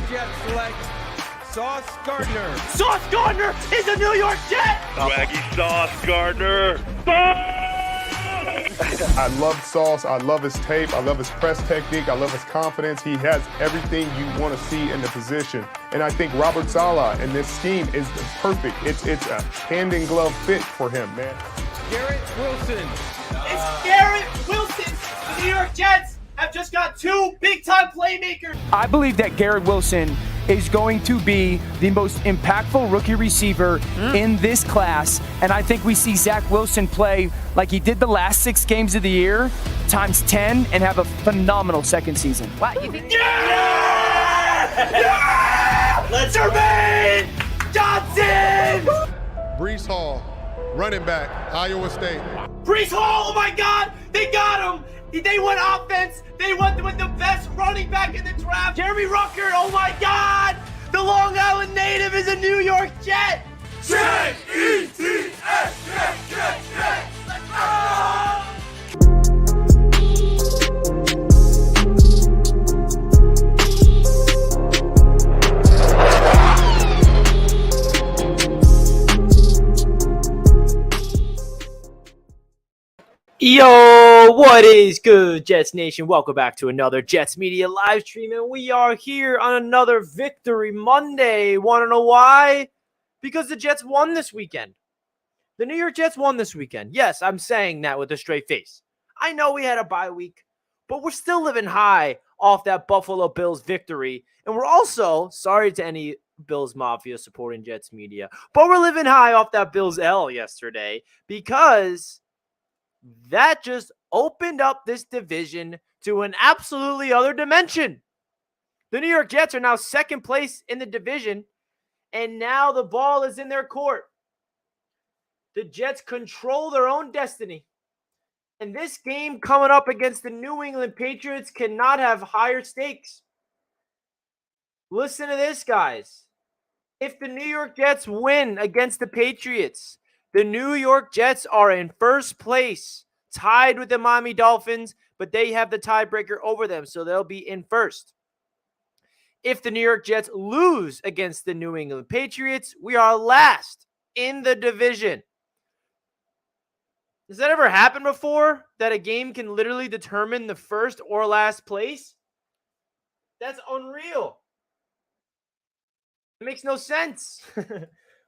Jets select Sauce Gardner. Sauce Gardner is a New York Jet! Swaggy Sauce Gardner. I love Sauce. I love his tape. I love his press technique. I love his confidence. He has everything you want to see in the position. And I think Robert Saleh in this scheme is perfect. It's a hand-in-glove fit for him, man. Garrett Wilson. It's Garrett Wilson! The New York Jets have just got two big-time playmakers! I believe that Garrett Wilson is going to be the most impactful rookie receiver in this class. And I think we see Zach Wilson play like he did the last 6 games of the year, times 10, and have a phenomenal second season. Wow, you think? Yeah! Yeah! Let's Jermaine Johnson! Breece Hall, running back, Iowa State. Breece Hall, oh my God, they got him! They went offense. They went with the best running back in the draft. Jeremy Rucker, oh my God! The Long Island native is a New York Jet! J-E-T-S, Jet! Let's go! Yo, what is good, Jets Nation? Welcome back to another Jets Media live stream, and we are here on another Victory Monday. Want to know why? Because the Jets won this weekend. The New York Jets won this weekend. Yes, I'm saying that with a straight face. I know we had a bye week, but we're still living high off that Buffalo Bills victory, and we're also, sorry to any Bills Mafia supporting Jets Media, but we're living high off that Bills L yesterday because that just opened up this division to an absolutely other dimension. The New York Jets are now second place in the division, and now the ball is in their court. The Jets control their own destiny. And this game coming up against the New England Patriots cannot have higher stakes. Listen to this, guys. If the New York Jets win against the Patriots, the New York Jets are in first place, tied with the Miami Dolphins, but they have the tiebreaker over them, so they'll be in first. If the New York Jets lose against the New England Patriots, we are last in the division. Has that ever happened before, that a game can literally determine the first or last place? That's unreal. It makes no sense.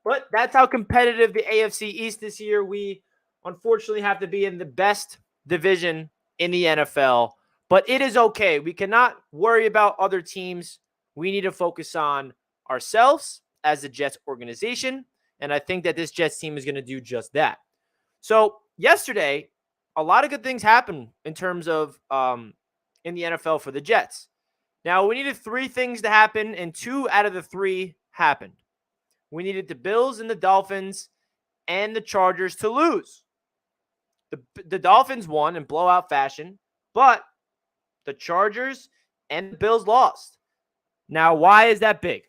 But that's how competitive the AFC East this year. We unfortunately have to be in the best division in the NFL. But it is okay. We cannot worry about other teams. We need to focus on ourselves as a Jets organization. And I think that this Jets team is going to do just that. So yesterday, a lot of good things happened in terms of in the NFL for the Jets. Now, we needed 3 things to happen, and 2 out of the 3 happened. We needed the Bills and the Dolphins and the Chargers to lose. The Dolphins won in blowout fashion, but the Chargers and the Bills lost. Now, why is that big?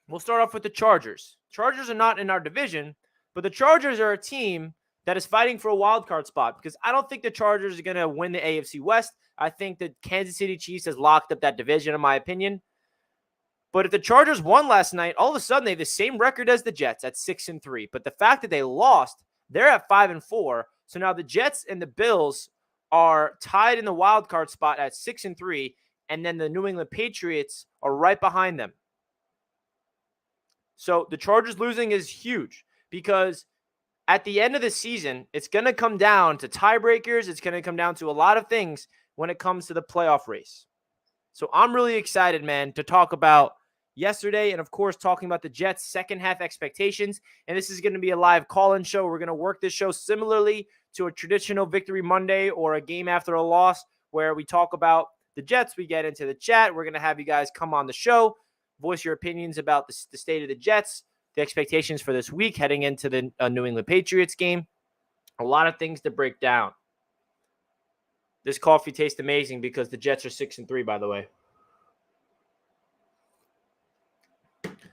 We'll start off with the Chargers. Chargers are not in our division, but the Chargers are a team that is fighting for a wild card spot because I don't think the Chargers are going to win the AFC West. I think the Kansas City Chiefs has locked up that division, in my opinion. But if the Chargers won last night, all of a sudden they have the same record as the Jets at 6-3. But the fact that they lost, they're at 5-4. So now the Jets and the Bills are tied in the wild card spot at 6-3, and then the New England Patriots are right behind them. So the Chargers losing is huge because at the end of the season, it's going to come down to tiebreakers. It's going to come down to a lot of things when it comes to the playoff race. So I'm really excited, man, to talk about yesterday and, of course, talking about the Jets' second half expectations. And this is going to be a live call-in show. We're going to work this show similarly to a traditional Victory Monday or a game after a loss where we talk about the Jets. We get into the chat. We're going to have you guys come on the show, voice your opinions about the state of the Jets, the expectations for this week heading into the New England Patriots game. A lot of things to break down. This coffee tastes amazing because the Jets are 6-3, by the way.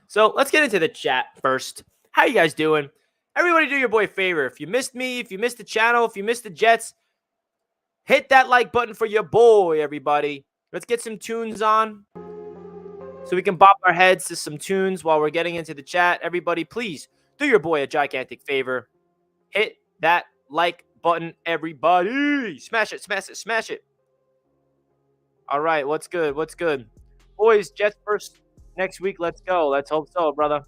So let's get into the chat first. How you guys doing? Everybody do your boy a favor. If you missed me, if you missed the channel, if you missed the Jets, hit that like button for your boy, everybody. Let's get some tunes on. so we can bop our heads to some tunes while we're getting into the chat. Everybody, please do your boy a gigantic favor. Hit that like button, everybody. Smash it, smash it, smash it. All right, what's good? What's good? Boys, Jets first next week. Let's go. Let's hope so, brother.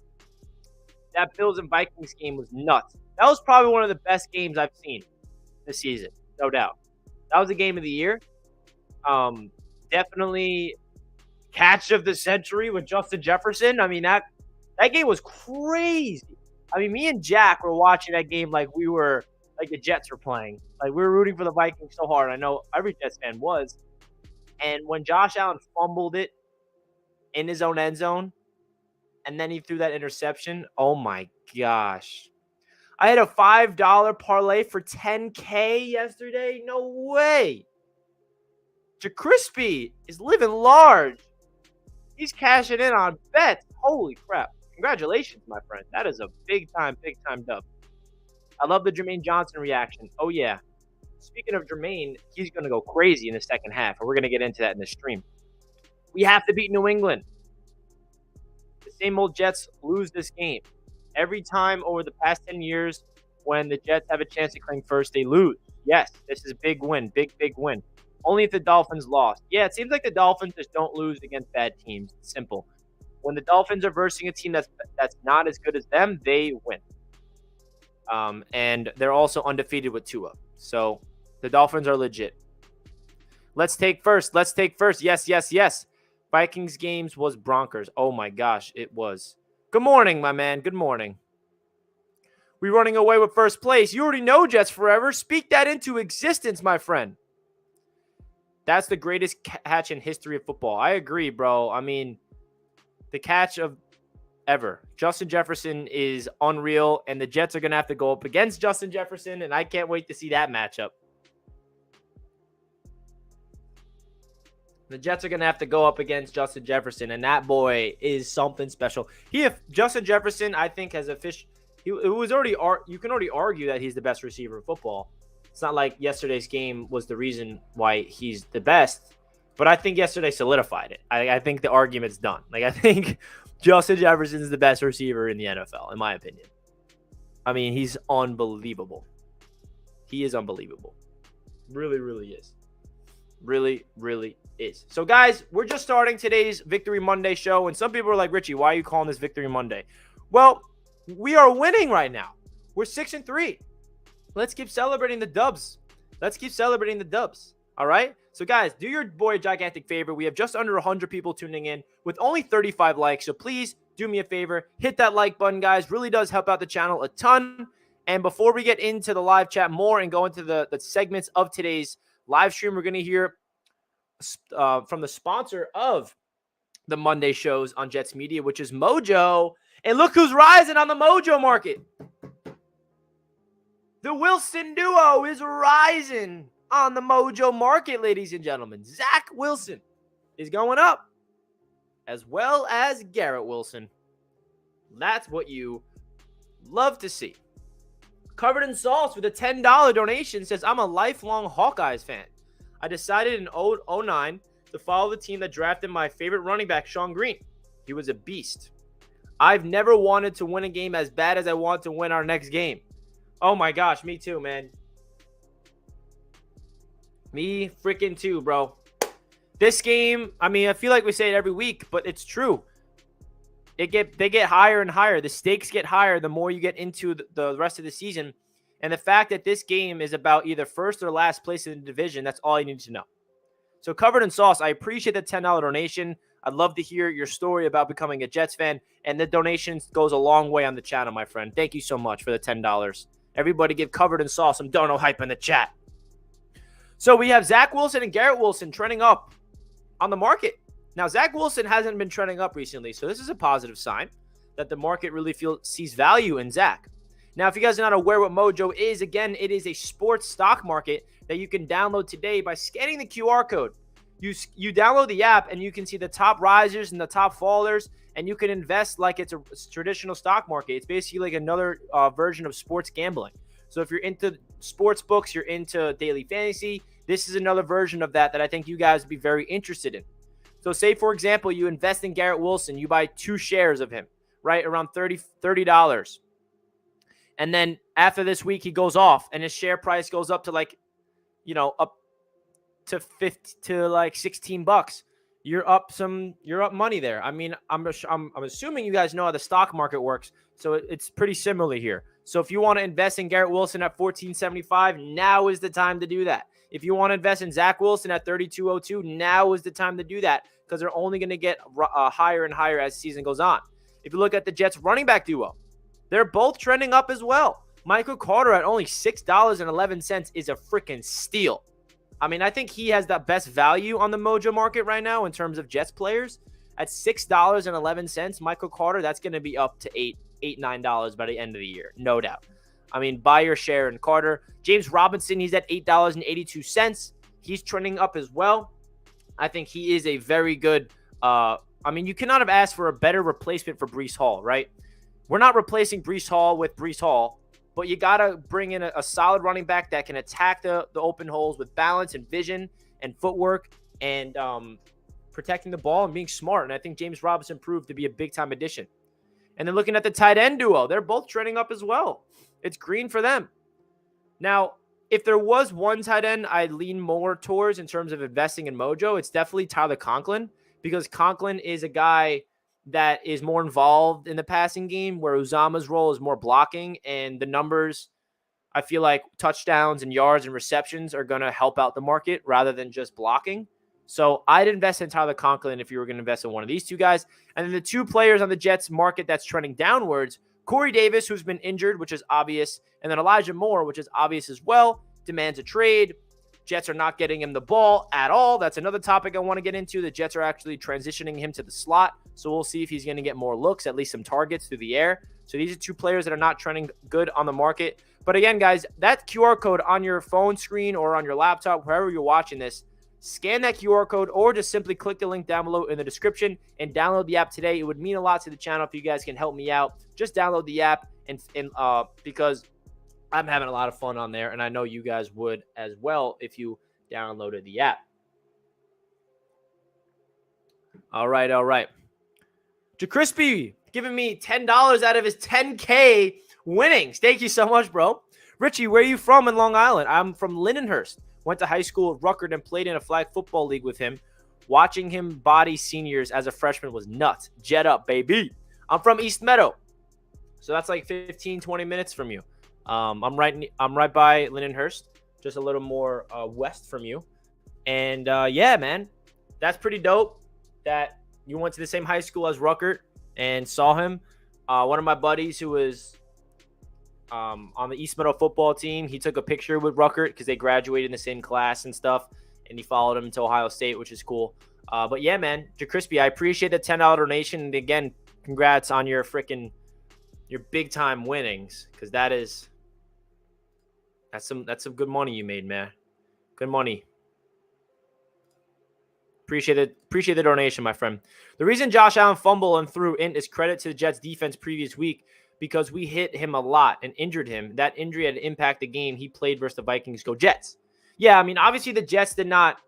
That Bills and Vikings game was nuts. That was probably one of the best games I've seen this season, no doubt. That was the game of the year. Definitely catch of the century with Justin Jefferson. I mean, that game was crazy. I mean, me and Jack were watching that game like the Jets were playing. Like, we were rooting for the Vikings so hard. I know every Jets fan was. And when Josh Allen fumbled it in his own end zone, and then he threw that interception, oh my gosh. I had a $5 parlay for $10K yesterday. No way. JaCrispy is living large. He's cashing in on bets. Holy crap. Congratulations, my friend. That is a big time dub. I love the Jermaine Johnson reaction. Oh, yeah. Speaking of Jermaine, he's going to go crazy in the second half, and we're going to get into that in the stream. We have to beat New England. The same old Jets lose this game. Every time over the past 10 years when the Jets have a chance to claim first, they lose. Yes, this is a big win. Big win. Only if the Dolphins lost. Yeah, it seems like the Dolphins just don't lose against bad teams. It's simple. When the Dolphins are versing a team that's not as good as them, they win. And they're also undefeated with Tua. So the Dolphins are legit. Let's take first. Yes. Vikings games was Broncos. Oh my gosh, it was. Good morning, my man. Good morning. We running away with first place. You already know Jets forever. Speak that into existence, my friend. That's the greatest catch in history of football. I agree, bro. I mean, the catch of ever. Justin Jefferson is unreal, and the Jets are going to have to go up against Justin Jefferson, and I can't wait to see that matchup. The Jets are going to have to go up against Justin Jefferson, and that boy is something special. Justin Jefferson, I think, has you can already argue that he's the best receiver in football. It's not like yesterday's game was the reason why he's the best, but I think yesterday solidified it. I think the argument's done. Like, I think Justin Jefferson is the best receiver in the NFL, in my opinion. I mean, he's unbelievable. He is unbelievable. Really, really is. Really, really is. So, guys, we're just starting today's Victory Monday show, and some people are like, Richie, why are you calling this Victory Monday? Well, we are winning right now. We're 6-3. Let's keep celebrating the dubs. All right? So, guys, do your boy a gigantic favor. We have just under 100 people tuning in with only 35 likes. So, please do me a favor. Hit that like button, guys. Really does help out the channel a ton. And before we get into the live chat more and go into the segments of today's live stream, we're going to hear from the sponsor of the Monday shows on Jets Media, which is Mojo. And look who's rising on the Mojo market. The Wilson duo is rising on the Mojo market, ladies and gentlemen. Zach Wilson is going up, as well as Garrett Wilson. That's what you love to see. Covered in Sauce with a $10 donation says, I'm a lifelong Hawkeyes fan. I decided in 2009 to follow the team that drafted my favorite running back, Sean Green. He was a beast. I've never wanted to win a game as bad as I want to win our next game. Oh my gosh, me too, man. Me freaking too, bro. This game, I mean, I feel like we say it every week, but it's true. They get higher and higher. The stakes get higher the more you get into the rest of the season. And the fact that this game is about either first or last place in the division, that's all you need to know. So, Covered in Sauce, I appreciate the $10 donation. I'd love to hear your story about becoming a Jets fan. And the donation goes a long way on the channel, my friend. Thank you so much for the $10. Everybody give Covered in Sauce some dono hype in the chat. So, we have Zach Wilson and Garrett Wilson trending up on the market. Now, Zach Wilson hasn't been trending up recently, so this is a positive sign that the market really sees value in Zach. Now, if you guys are not aware what Mojo is, again, it is a sports stock market that you can download today by scanning the QR code. You download the app, and you can see the top risers and the top fallers, and you can invest like it's a traditional stock market. It's basically like another version of sports gambling. So if you're into sports books, you're into daily fantasy, this is another version of that I think you guys would be very interested in. So say, for example, you invest in Garrett Wilson, you buy 2 shares of him, right, around $30. And then after this week, he goes off and his share price goes up to like, up to 50 to like $16. You're up money there. I mean, I'm assuming you guys know how the stock market works, so it's pretty similar here. So if you want to invest in Garrett Wilson at $14.75, now is the time to do that. If you want to invest in Zach Wilson at $32.02, now is the time to do that, because they're only going to get higher and higher as the season goes on. If you look at the Jets running back duo, they're both trending up as well. Michael Carter at only $6.11 is a freaking steal. I mean, I think he has the best value on the Mojo market right now in terms of Jets players. At $6.11, Michael Carter, that's going to be up to $9 by the end of the year, no doubt. I mean, buy your share in Carter. James Robinson, he's at $8.82. He's trending up as well. I think he is a very good you cannot have asked for a better replacement for Breece Hall, right? We're not replacing Breece Hall with Breece Hall, but you got to bring in a solid running back that can attack the open holes with balance and vision and footwork and protecting the ball and being smart. And I think James Robinson proved to be a big-time addition. And then looking at the tight end duo, they're both trending up as well. It's green for them. Now, if there was one tight end I'd lean more towards in terms of investing in Mojo, it's definitely Tyler Conklin, because Conklin is a guy that is more involved in the passing game, where Uzama's role is more blocking, and the numbers, I feel like touchdowns and yards and receptions are going to help out the market rather than just blocking. So I'd invest in Tyler Conklin if you were going to invest in one of these two guys. And then the 2 players on the Jets market that's trending downwards, Corey Davis, who's been injured, which is obvious, and then Elijah Moore, which is obvious as well, demands a trade. Jets are not getting him the ball at all. That's another topic I want to get into. The Jets are actually transitioning him to the slot, so we'll see if he's going to get more looks, at least some targets through the air. So these are 2 players that are not trending good on the market. But again, guys, that QR code on your phone screen or on your laptop, wherever you're watching this, scan that QR code or just simply click the link down below in the description and download the app today. It would mean a lot to the channel if you guys can help me out. Just download the app and because I'm having a lot of fun on there, and I know you guys would as well if you downloaded the app. All right. JaCrispy giving me $10 out of his 10K winnings. Thank you so much, bro. Richie, where are you from in Long Island? I'm from Lindenhurst. Went to high school at Ruckert and played in a flag football league with him. Watching him body seniors as a freshman was nuts. Jet up, baby. I'm from East Meadow, so that's like 15, 20 minutes from you. I'm right by Lindenhurst, just a little more west from you. And yeah, man, that's pretty dope that you went to the same high school as Ruckert and saw him. One of my buddies who was on the East Meadow football team, he took a picture with Ruckert because they graduated in the same class and stuff, and he followed him to Ohio State, which is cool. But yeah, man, JaCrispy, I appreciate the $10 donation. And again, congrats on your big time winnings, because that's some good money you made, man. Good money. Appreciate the donation, my friend. The reason Josh Allen fumbled and threw in is credit to the Jets defense previous week, because we hit him a lot and injured him. That injury had impacted the game he played versus the Vikings. Go Jets. Yeah, I mean, obviously the Jets did not,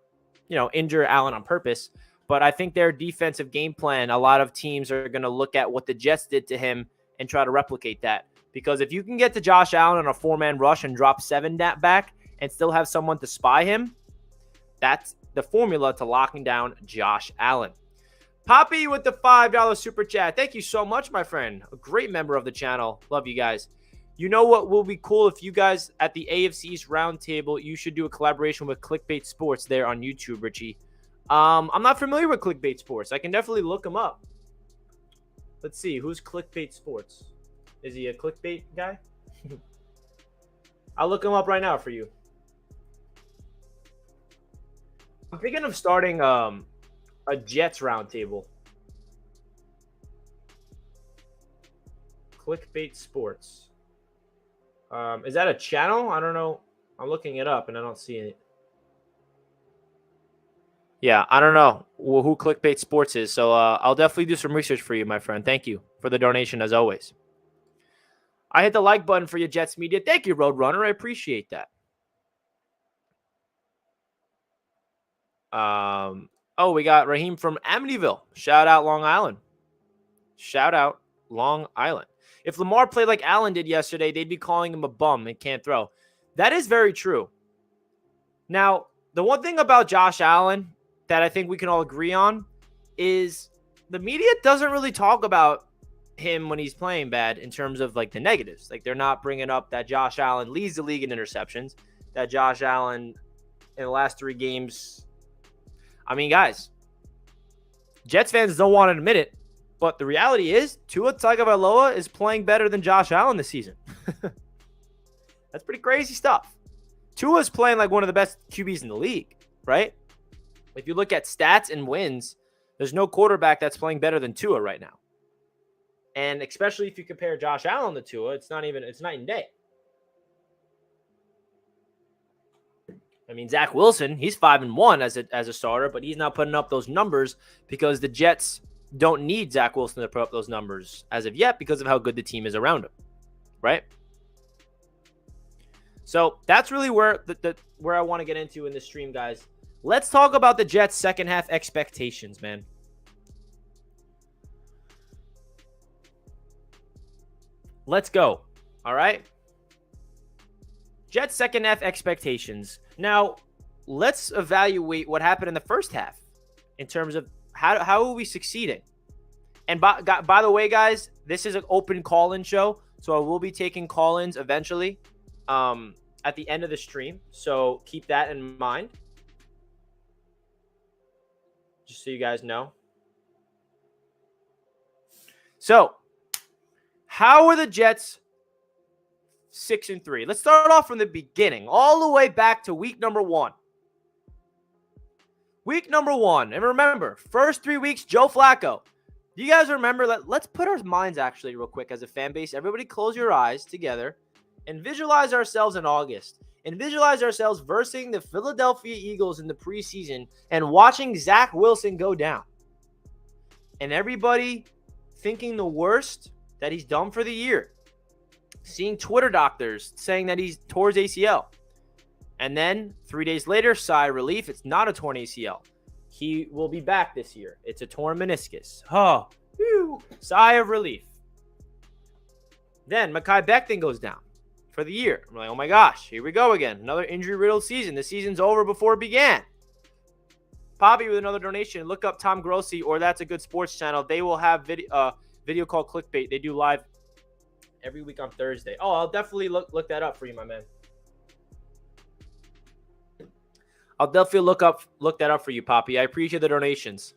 injure Allen on purpose, but I think their defensive game plan, a lot of teams are going to look at what the Jets did to him and try to replicate that. Because if you can get to Josh Allen on a 4-man rush and drop 7 back and still have someone to spy him, that's the formula to locking down Josh Allen. Poppy with the $5 super chat. Thank you so much, my friend. A great member of the channel. Love you guys. You know what will be cool? If you guys at the AFC East roundtable, you should do a collaboration with Clickbait Sports there on YouTube, Richie. I'm not familiar with Clickbait Sports. I can definitely look them up. Let's see. Who's Clickbait Sports? Is he a clickbait guy? I'll look him up right now for you. I'm thinking of starting a Jets roundtable. Clickbait Sports. Is that a channel? I don't know. I'm looking it up and I don't see it. Yeah, I don't know who Clickbait Sports is. So I'll definitely do some research for you, my friend. Thank you for the donation as always. I hit the like button for your Jets media. Thank you, Roadrunner. I appreciate that. Oh, we got Raheem from Amityville. Shout out Long Island. Shout out Long Island. If Lamar played like Allen did yesterday, they'd be calling him a bum and can't throw. That is very true. Now, the one thing about Josh Allen that I think we can all agree on is the media doesn't really talk about him when he's playing bad in terms of like the negatives. Like they're not bringing up that Josh Allen leads the league in interceptions, that Josh Allen in the last 3 games. I mean, guys, Jets fans don't want to admit it, but the reality is Tua Tagovailoa is playing better than Josh Allen this season. That's pretty crazy stuff. Tua's playing like one of the best QBs in the league, right? If you look at stats and wins, there's no quarterback that's playing better than Tua right now. And especially if you compare Josh Allen to Tua, it's night and day. I mean, Zach Wilson, he's 5-1 as a starter, but he's not putting up those numbers because the Jets don't need Zach Wilson to put up those numbers as of yet because of how good the team is around him, right? So that's really where where I want to get into in this stream, guys. Let's talk about the Jets' second half expectations, man. Let's go. All right. Jets' second half expectations. Now, let's evaluate what happened in the first half in terms of how are we succeeding. And by the way, guys, this is an open call-in show, so I will be taking call-ins eventually at the end of the stream. So keep that in mind. Just so you guys know. So, how are the Jets 6-3? Let's start off from the beginning, all the way back to week number 1. Week number 1. And remember, first 3 weeks, Joe Flacco. Do you guys remember? Let's put our minds actually real quick as a fan base. Everybody close your eyes together and visualize ourselves in August. And visualize ourselves versus the Philadelphia Eagles in the preseason and watching Zach Wilson go down. And everybody thinking the worst, that he's done for the year. Seeing Twitter doctors saying that he's tore his ACL. And then 3 days later, sigh of relief. It's not a torn ACL. He will be back this year. It's a torn meniscus. Oh, whew, sigh of relief. Then Mekhi Becton goes down for the year. I'm like, oh my gosh, here we go again. Another injury-riddled season. The season's over before it began. Poppy with another donation. Look up Tom Grossi or That's a Good Sports channel. They will have video called Clickbait. They do live every week on Thursday. Oh, I'll definitely look that up for you, my man. I'll definitely look that up for you, Poppy. I appreciate the donations.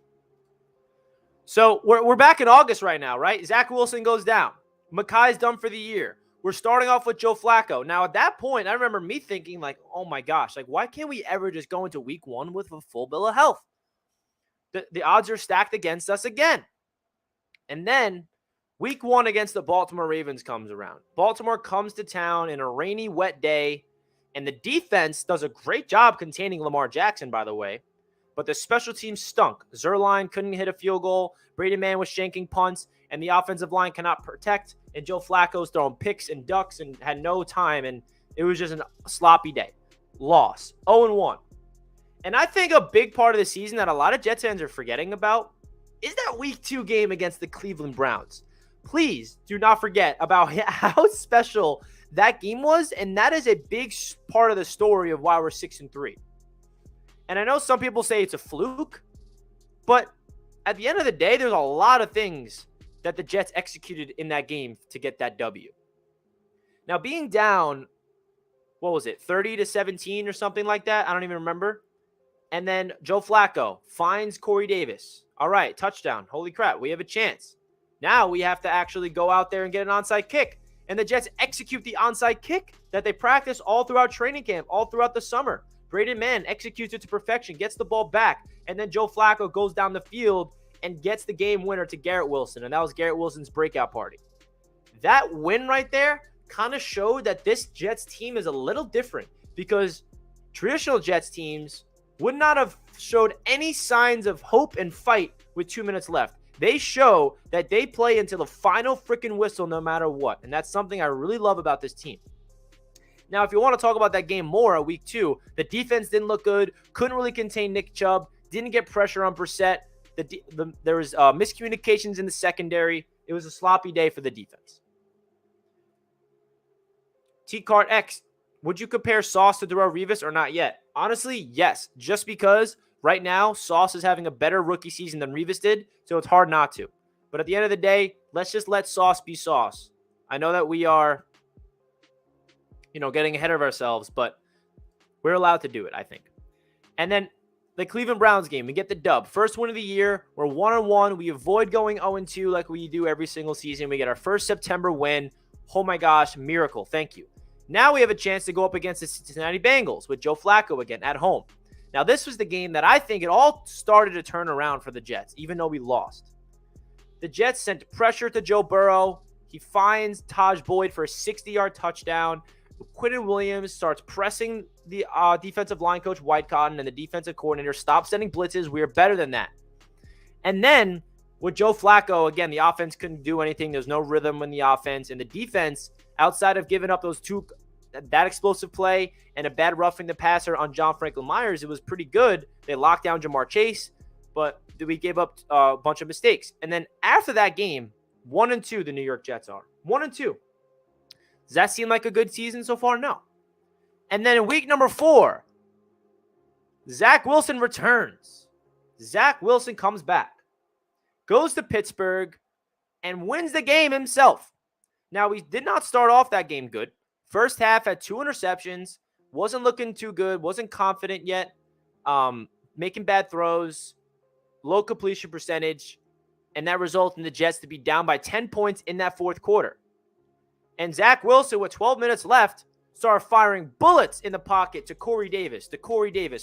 So we're back in August right now, right? Zach Wilson goes down. Mekhi's done for the year. We're starting off with Joe Flacco. Now, at that point, I remember me thinking, like, oh my gosh, like, why can't we ever just go into week 1 with a full bill of health? The odds are stacked against us again. And then week 1 against the Baltimore Ravens comes around. Baltimore comes to town in a rainy, wet day, and the defense does a great job containing Lamar Jackson, by the way. But the special teams stunk. Zerline couldn't hit a field goal. Brady Mann was shanking punts, and the offensive line cannot protect. And Joe Flacco's throwing picks and ducks and had no time, and it was just a sloppy day. Loss. 0-1. And I think a big part of the season that a lot of Jets fans are forgetting about is that week 2 game against the Cleveland Browns. Please do not forget about how special that game was, and that is a big part of the story of why we're 6-3. And I know some people say it's a fluke, but at the end of the day, there's a lot of things that the Jets executed in that game to get that W. Now, being down, what was it, 30-17 or something like that? I don't even remember. And then Joe Flacco finds Corey Davis. All right, touchdown. Holy crap, we have a chance. Now we have to actually go out there and get an onside kick. And the Jets execute the onside kick that they practice all throughout training camp, all throughout the summer. Brady Mann executes it to perfection, gets the ball back, and then Joe Flacco goes down the field and gets the game winner to Garrett Wilson, and that was Garrett Wilson's breakout party. That win right there kind of showed that this Jets team is a little different because traditional Jets teams would not have showed any signs of hope and fight with 2 minutes left. They show that they play until the final freaking whistle no matter what, and that's something I really love about this team. Now, if you want to talk about that game more at week 2, the defense didn't look good, couldn't really contain Nick Chubb, didn't get pressure on Brissett. There was miscommunications in the secondary. It was a sloppy day for the defense. T-Cart X, would you compare Sauce to Darrelle Revis or not yet? Honestly, yes. Just because right now Sauce is having a better rookie season than Revis did, so it's hard not to. But at the end of the day, let's just let Sauce be Sauce. I know that we are, getting ahead of ourselves, but we're allowed to do it, I think. And then the Cleveland Browns game, we get the dub. First win of the year. We're 1-1. We avoid going 0-2 like we do every single season. We get our first September win. Oh my gosh, miracle. Thank you. Now we have a chance to go up against the Cincinnati Bengals with Joe Flacco again at home. Now, this was the game that I think it all started to turn around for the Jets, even though we lost. The Jets sent pressure to Joe Burrow. He finds Taj Boyd for a 60-yard touchdown. Quinton Williams starts pressing the defensive line coach, White Cotton, and the defensive coordinator. Stop sending blitzes. We are better than that. And then with Joe Flacco, again, the offense couldn't do anything. There's no rhythm in the offense. And the defense, outside of giving up that explosive play and a bad roughing the passer on John Franklin Myers, it was pretty good. They locked down Jamar Chase, but we gave up a bunch of mistakes. And then after that game, 1-2 the New York Jets are. 1-2. Does that seem like a good season so far? No. And then in week number 4, Zach Wilson returns. Zach Wilson comes back, goes to Pittsburgh, and wins the game himself. Now, we did not start off that game good. First half had 2 interceptions, wasn't looking too good, wasn't confident yet, making bad throws, low completion percentage, and that resulted in the Jets to be down by 10 points in that fourth quarter. And Zach Wilson, with 12 minutes left, started firing bullets in the pocket to Corey Davis.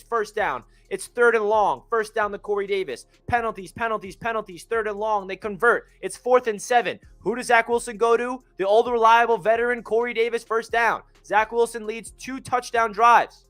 First down. It's 3rd and long. First down to Corey Davis. Penalties. 3rd and long. They convert. It's 4th and 7. Who does Zach Wilson go to? The old reliable veteran, Corey Davis, first down. Zach Wilson leads 2 touchdown drives.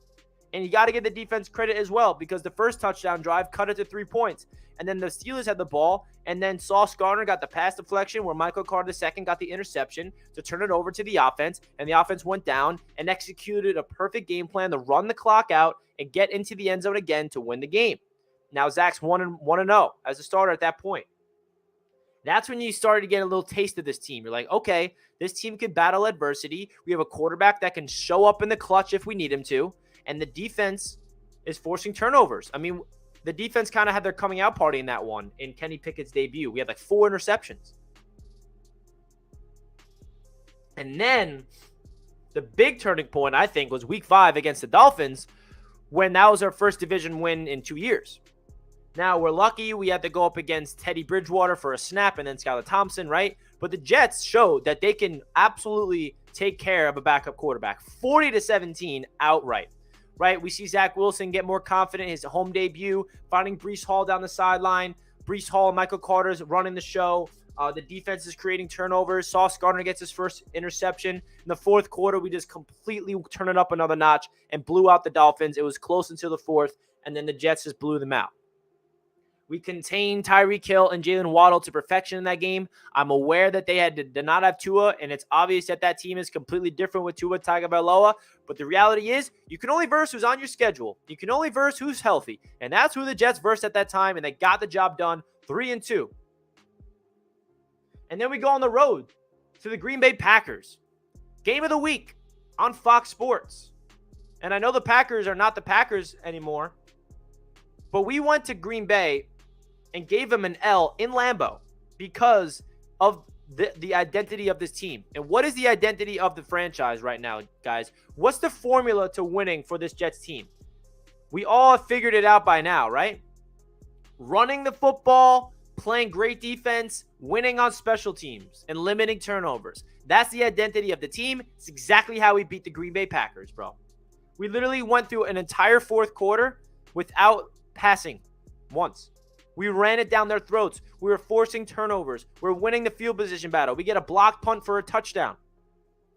And you got to give the defense credit as well, because the first touchdown drive cut it to 3 points. And then the Steelers had the ball, and then Sauce Gardner got the pass deflection where Michael Carter II got the interception to turn it over to the offense, and the offense went down and executed a perfect game plan to run the clock out and get into the end zone again to win the game. Now Zach's 1-0 as a starter at that point. That's when you started to get a little taste of this team. You're like, okay, this team can battle adversity. We have a quarterback that can show up in the clutch if we need him to, and the defense is forcing turnovers. I mean, the defense kind of had their coming out party in that one in Kenny Pickett's debut. We had like 4 interceptions. And then the big turning point, I think, was week 5 against the Dolphins, when that was our first division win in 2 years. Now, we're lucky we had to go up against Teddy Bridgewater for a snap and then Skylar Thompson, right? But the Jets showed that they can absolutely take care of a backup quarterback. 40-17 outright. Right, we see Zach Wilson get more confident. His home debut, finding Breece Hall down the sideline. Breece Hall and Michael Carter's running the show. The defense is creating turnovers. Sauce Gardner gets his first interception. In the fourth quarter, we just completely turn it up another notch and blew out the Dolphins. It was close until the fourth, and then the Jets just blew them out. We contained Tyreek Hill and Jalen Waddle to perfection in that game. I'm aware that they did not have Tua, and it's obvious that that team is completely different with Tua Tagovailoa. But the reality is, you can only verse who's on your schedule. You can only verse who's healthy. And that's who the Jets versed at that time, and they got the job done, 3-2. And then we go on the road to the Green Bay Packers. Game of the week on Fox Sports. And I know the Packers are not the Packers anymore, but we went to Green Bay and gave them an L in Lambeau because of the identity of this team. And what is the identity of the franchise right now, guys? What's the formula to winning for this Jets team? We all have figured it out by now, right? Running the football, playing great defense, winning on special teams, and limiting turnovers. That's the identity of the team. It's exactly how we beat the Green Bay Packers, bro. We literally went through an entire fourth quarter without passing once. We ran it down their throats. We were forcing turnovers. We're winning the field position battle. We get a blocked punt for a touchdown.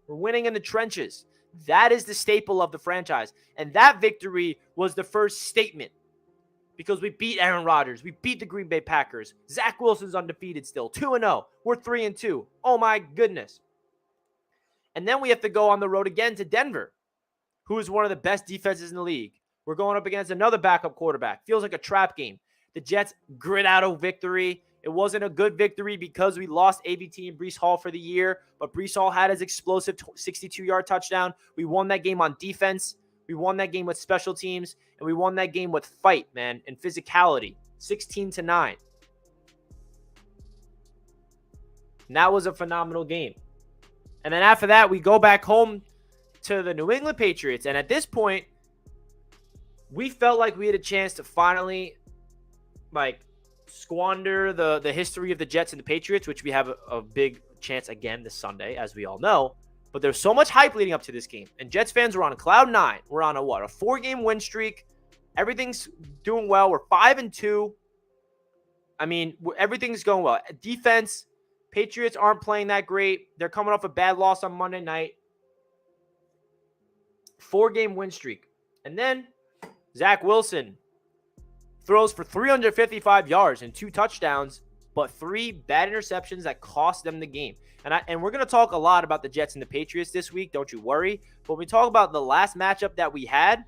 We're winning in the trenches. That is the staple of the franchise. And that victory was the first statement because we beat Aaron Rodgers. We beat the Green Bay Packers. Zach Wilson's undefeated still, 2-0. We're 3-2. Oh my goodness. And then we have to go on the road again to Denver, who is one of the best defenses in the league. We're going up against another backup quarterback. Feels like a trap game. The Jets grit out a victory. It wasn't a good victory because we lost ABT and Breece Hall for the year, but Breece Hall had his explosive 62-yard touchdown. We won that game on defense. We won that game with special teams, and we won that game with fight, man, and physicality, 16-9. And that was a phenomenal game. And then after that, we go back home to the New England Patriots, and at this point, we felt like we had a chance to finally, squander the history of the Jets and the Patriots, which we have a big chance again this Sunday, as we all know. But there's so much hype leading up to this game. And Jets fans were on cloud 9. We're on a 4-game win streak. Everything's doing well. We're 5-2. I mean, everything's going well. Defense, Patriots aren't playing that great. They're coming off a bad loss on Monday night. 4-game win streak. And then Zach Wilson throws for 355 yards and 2 touchdowns, but 3 bad interceptions that cost them the game. And we're going to talk a lot about the Jets and the Patriots this week, don't you worry. But when we talk about the last matchup that we had,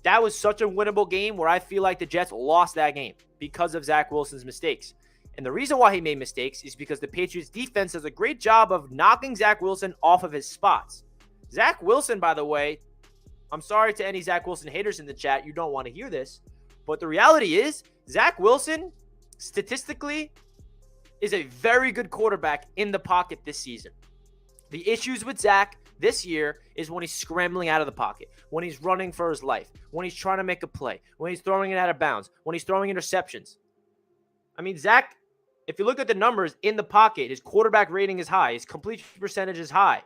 that was such a winnable game where I feel like the Jets lost that game because of Zach Wilson's mistakes. And the reason why he made mistakes is because the Patriots defense does a great job of knocking Zach Wilson off of his spots. Zach Wilson, by the way, I'm sorry to any Zach Wilson haters in the chat, you don't want to hear this, but the reality is Zach Wilson, statistically, is a very good quarterback in the pocket this season. The issues with Zach this year is when he's scrambling out of the pocket, when he's running for his life, when he's trying to make a play, when he's throwing it out of bounds, when he's throwing interceptions. I mean, Zach, if you look at the numbers in the pocket, his quarterback rating is high. His completion percentage is high.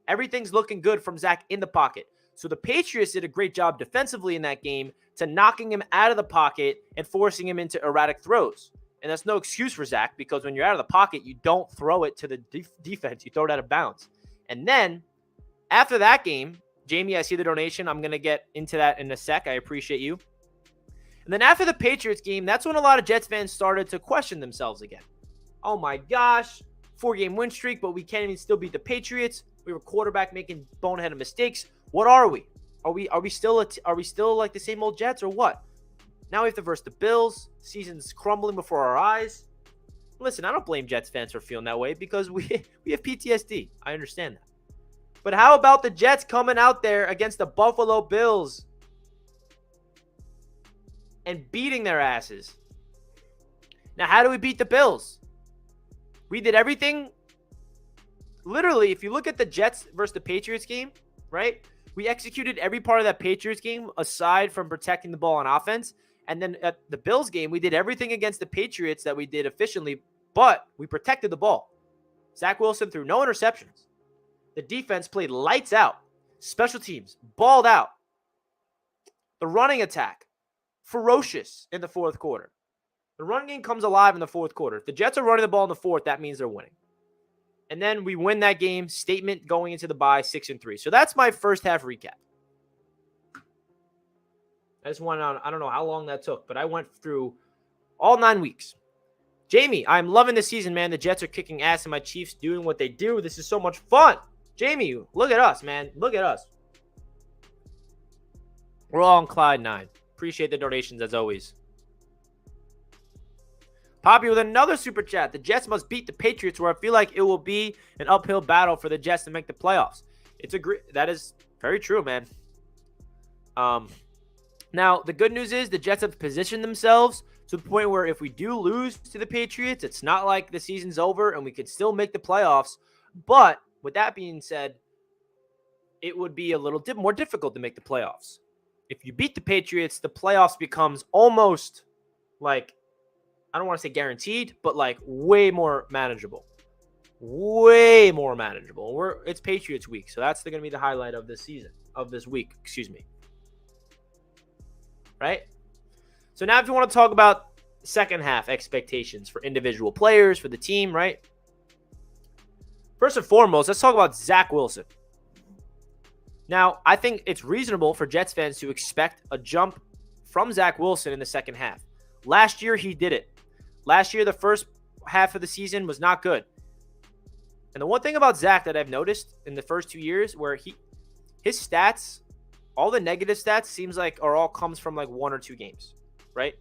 Everything's looking good from Zach in the pocket. So the Patriots did a great job defensively in that game to knocking him out of the pocket and forcing him into erratic throws. And that's no excuse for Zach, because when you're out of the pocket, you don't throw it to the defense. You throw it out of bounds. And then after that game, Jamie, I see the donation. I'm going to get into that in a sec. I appreciate you. And then after the Patriots game, that's when a lot of Jets fans started to question themselves again. Oh my gosh, 4-game win streak, but we can't even still beat the Patriots. We were quarterback making boneheaded mistakes. What are we? Are we still like the same old Jets or what? Now we have to verse the Bills. Season's crumbling before our eyes. Listen, I don't blame Jets fans for feeling that way because we have PTSD. I understand that. But how about the Jets coming out there against the Buffalo Bills and beating their asses? Now, how do we beat the Bills? We did everything. Literally, if you look at the Jets versus the Patriots game, right? We executed every part of that Patriots game aside from protecting the ball on offense. And then at the Bills game, we did everything against the Patriots that we did efficiently, but we protected the ball. Zach Wilson threw no interceptions. The defense played lights out. Special teams balled out. The running attack, ferocious in the fourth quarter. The run game comes alive in the fourth quarter. If the Jets are running the ball in the fourth, that means they're winning. And then we win that game, statement going into the bye, 6-3. So that's my first half recap. I just went on, I don't know how long that took, but I went through all 9 weeks. Jamie, I'm loving this season, man. The Jets are kicking ass and my Chiefs doing what they do. This is so much fun. Jamie, look at us, man. Look at us. We're all on Clyde 9. Appreciate the donations as always. Poppy with another super chat. The Jets must beat the Patriots, where I feel like it will be an uphill battle for the Jets to make the playoffs. That is very true, man. Now, the good news is the Jets have positioned themselves to the point where if we do lose to the Patriots, it's not like the season's over and we could still make the playoffs. But with that being said, it would be a little more difficult to make the playoffs. If you beat the Patriots, the playoffs becomes almost like, I don't want to say guaranteed, but like way more manageable. Way more manageable. It's Patriots week, so that's going to be the highlight of this season, of this week, excuse me. Right? So now if you want to talk about second half expectations for individual players, for the team, right? First and foremost, let's talk about Zach Wilson. Now, I think it's reasonable for Jets fans to expect a jump from Zach Wilson in the second half. Last year, he did it. Last year, the first half of the season was not good. And the one thing about Zach that I've noticed in the first 2 years where his stats all the negative stats seems like are all comes from like 1 or 2 games, right?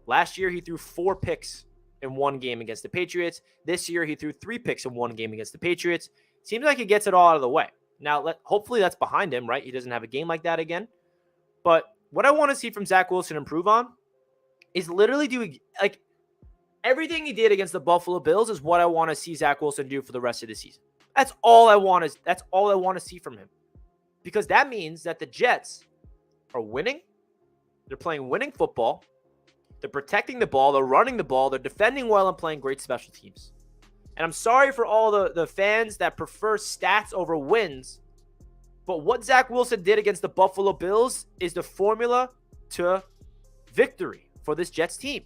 Last year, he threw 4 picks in 1 game against the Patriots. This year, he threw 3 picks in 1 game against the Patriots. Seems like he gets it all out of the way. Now, hopefully that's behind him, right? He doesn't have a game like that again. But what I want to see from Zach Wilson improve on is literally doing, like, everything he did against the Buffalo Bills is what I want to see Zach Wilson do for the rest of the season. That's all I want to see from him. Because that means that the Jets are winning. They're playing winning football. They're protecting the ball. They're running the ball. They're defending well and playing great special teams. And I'm sorry for all the fans that prefer stats over wins. But what Zach Wilson did against the Buffalo Bills is the formula to victory for this Jets team.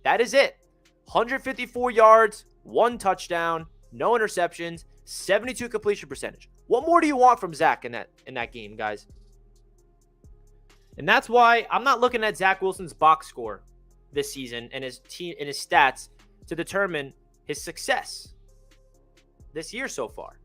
That is it. 154 yards, 1 touchdown, no interceptions, 72 completion percentage. What more do you want from Zach in that game, guys? And that's why I'm not looking at Zach Wilson's box score this season and his team and his stats to determine his success this year so far.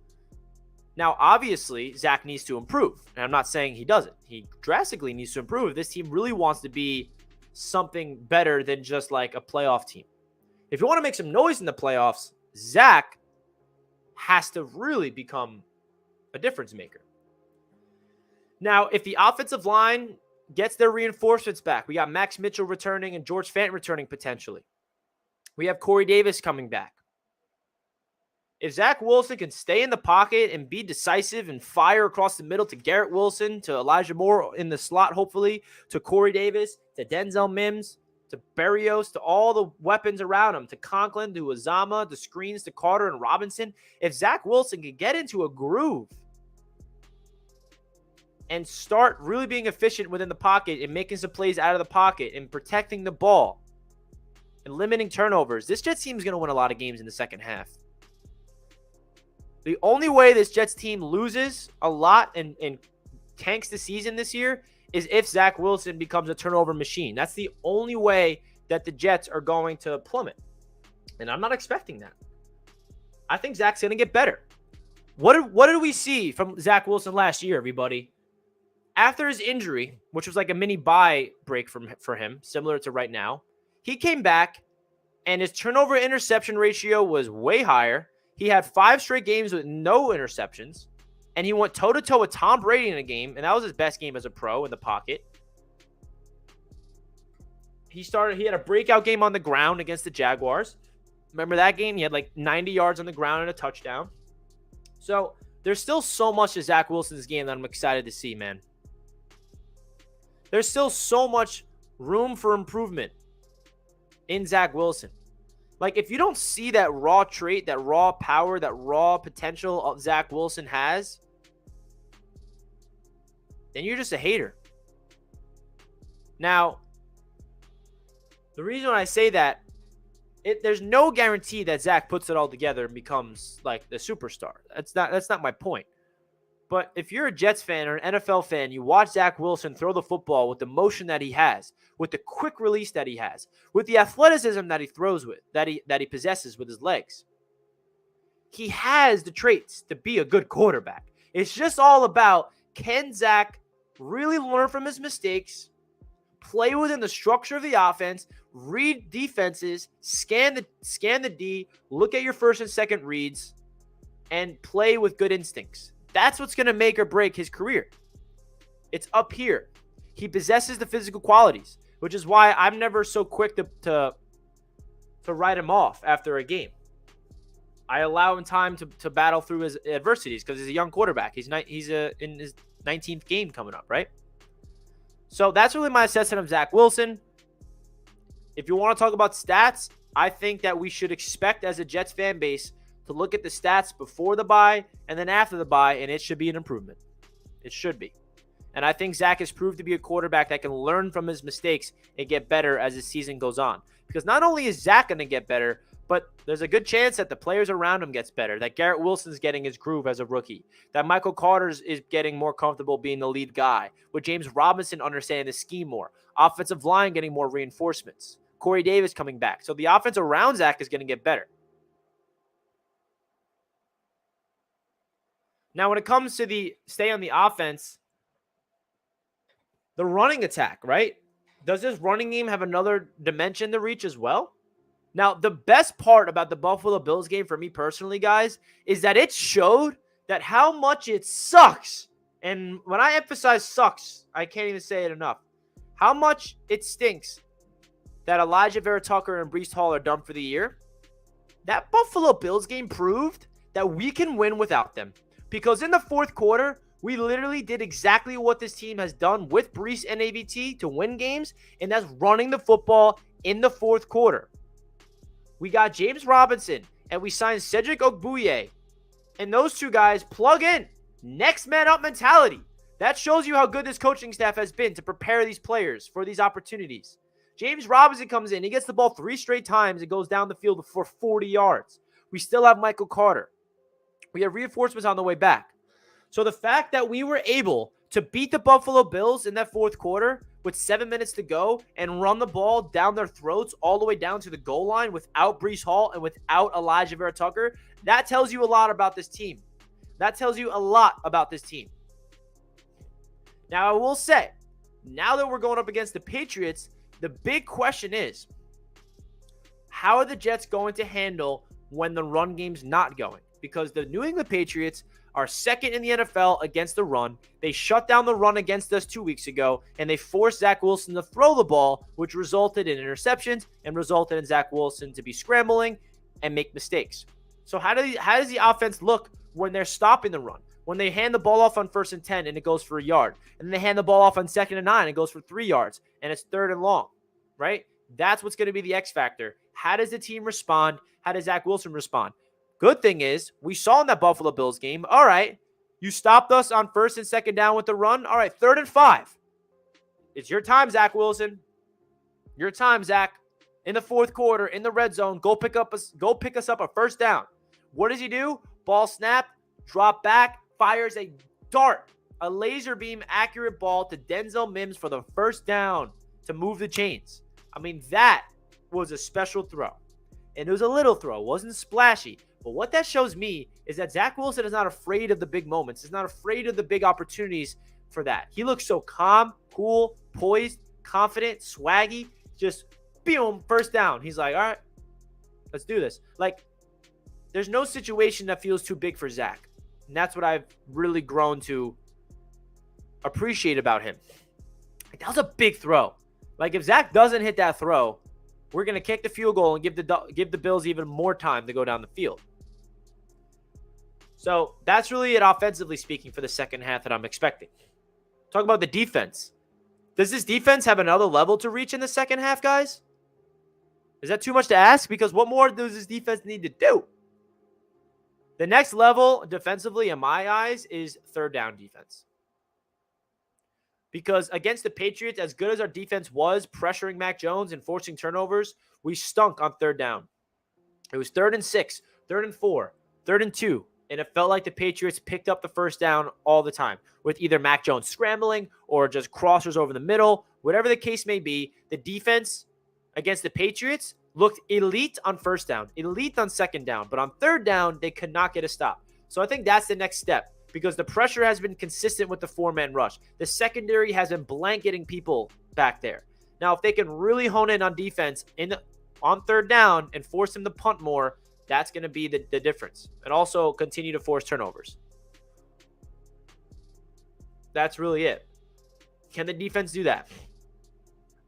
Now, obviously, Zach needs to improve. And I'm not saying he doesn't. He drastically needs to improve if this team really wants to be something better than just like a playoff team. If you want to make some noise in the playoffs, Zach has to really become a difference maker. Now, if the offensive line gets their reinforcements back, we got Max Mitchell returning and George Fant returning potentially. We have Corey Davis coming back. If Zach Wilson can stay in the pocket and be decisive and fire across the middle to Garrett Wilson, to Elijah Moore in the slot, hopefully, to Corey Davis, to Denzel Mims, to Berrios, to all the weapons around him, to Conklin, to Uzama, the screens, to Carter and Robinson. If Zach Wilson can get into a groove and start really being efficient within the pocket and making some plays out of the pocket and protecting the ball and limiting turnovers, this Jets team is going to win a lot of games in the second half. The only way this Jets team loses a lot and tanks the season this year is if Zach Wilson becomes a turnover machine. That's the only way that the Jets are going to plummet. And I'm not expecting that. I think Zach's going to get better. What did we see from Zach Wilson last year, everybody? After his injury, which was like a mini bye break for him, similar to right now, he came back and his turnover interception ratio was way higher. He had 5 straight games with no interceptions, and he went toe-to-toe with Tom Brady in a game, and that was his best game as a pro in the pocket. He had a breakout game on the ground against the Jaguars. Remember that game? He had like 90 yards on the ground and a touchdown. So there's still so much to Zach Wilson's game that I'm excited to see, man. There's still so much room for improvement in Zach Wilson. Like, if you don't see that raw trait, that raw power, that raw potential of Zach Wilson has, then you're just a hater. Now, the reason I say that, there's no guarantee that Zach puts it all together and becomes like the superstar. That's not my point. But if you're a Jets fan or an NFL fan, you watch Zach Wilson throw the football with the motion that he has, with the quick release that he has, with the athleticism that he throws with, that he possesses with his legs. He has the traits to be a good quarterback. It's just all about, can Zach really learn from his mistakes, play within the structure of the offense, read defenses, scan the D, look at your first and second reads, and play with good instincts. That's what's going to make or break his career. It's up here. He possesses the physical qualities, which is why I'm never so quick to write him off after a game. I allow him time to battle through his adversities because he's a young quarterback. He's in his 19th game coming up, right? So that's really my assessment of Zach Wilson. If you want to talk about stats, I think that we should expect as a Jets fan base to look at the stats before the bye and then after the bye, and it should be an improvement. It should be. And I think Zach has proved to be a quarterback that can learn from his mistakes and get better as the season goes on. Because not only is Zach going to get better, but there's a good chance that the players around him gets better, that Garrett Wilson's getting his groove as a rookie, that Michael Carter's is getting more comfortable being the lead guy, with James Robinson understanding the scheme more, offensive line getting more reinforcements, Corey Davis coming back. So the offense around Zach is going to get better. Now, when it comes to the stay on the offense, The running attack, right? Does this running game have another dimension to reach as well? Now, the best part about the Buffalo Bills game for me personally, guys, is that it showed that how much it sucks. And when I emphasize sucks, I can't even say it enough. How much it stinks that Elijah Vera Tucker and Breece Hall are done for the year. That Buffalo Bills game proved that we can win without them. Because in the fourth quarter, we literally did exactly what this team has done with Breece and AVT to win games, and that's running the football in the fourth quarter. We got James Robinson, and we signed Cedric Ogbuye. And those two guys plug in. Next man up mentality. That shows you how good this coaching staff has been to prepare these players for these opportunities. James Robinson comes in. He gets the ball 3 straight times and goes down the field for 40 yards. We still have Michael Carter. We have reinforcements on the way back. So the fact that we were able to beat the Buffalo Bills in that fourth quarter with 7 minutes to go and run the ball down their throats all the way down to the goal line without Breece Hall and without Elijah Vera Tucker, that tells you a lot about this team. That tells you a lot about this team. Now, I will say, now that we're going up against the Patriots, the big question is, how are the Jets going to handle when the run game's not going? Because the New England Patriots are second in the NFL against the run. They shut down the run against us 2 weeks ago, and they forced Zach Wilson to throw the ball, which resulted in interceptions and resulted in Zach Wilson to be scrambling and make mistakes. So how does the offense look when they're stopping the run? When they hand the ball off on 1st and 10 and it goes for a yard, and then they hand the ball off on 2nd and 9 and it goes for 3 yards, and it's 3rd and long, right? That's what's going to be the X factor. How does the team respond? How does Zach Wilson respond? Good thing is, we saw in that Buffalo Bills game, all right, you stopped us on 1st and 2nd down with the run. All right, 3rd and 5. It's your time, Zach Wilson. Your time, Zach. In the fourth quarter, in the red zone, go pick us up a 1st down. What does he do? Ball snap, drop back, fires a dart, a laser beam accurate ball to Denzel Mims for the 1st down to move the chains. I mean, that was a special throw. And it was a little throw. It wasn't splashy. But what that shows me is that Zach Wilson is not afraid of the big moments. He's not afraid of the big opportunities for that. He looks so calm, cool, poised, confident, swaggy. Just, boom, 1st down. He's like, all right, let's do this. Like, there's no situation that feels too big for Zach. And that's what I've really grown to appreciate about him. Like, that was a big throw. Like, if Zach doesn't hit that throw, we're going to kick the field goal and give the Bills even more time to go down the field. So that's really it offensively speaking for the second half that I'm expecting. Talk about the defense. Does this defense have another level to reach in the second half, guys? Is that too much to ask? Because what more does this defense need to do? The next level defensively, in my eyes, is 3rd down defense. Because against the Patriots, as good as our defense was pressuring Mac Jones and forcing turnovers, we stunk on 3rd down. It was 3rd and 6, 3rd and 4, 3rd and 2. And it felt like the Patriots picked up the 1st down all the time with either Mac Jones scrambling or just crossers over the middle. Whatever the case may be, the defense against the Patriots looked elite on 1st down, elite on 2nd down. But on 3rd down, they could not get a stop. So I think that's the next step because the pressure has been consistent with the 4-man rush. The secondary has been blanketing people back there. Now, if they can really hone in on defense on 3rd down and force them to punt more, that's going to be the difference. And also continue to force turnovers. That's really it. Can the defense do that?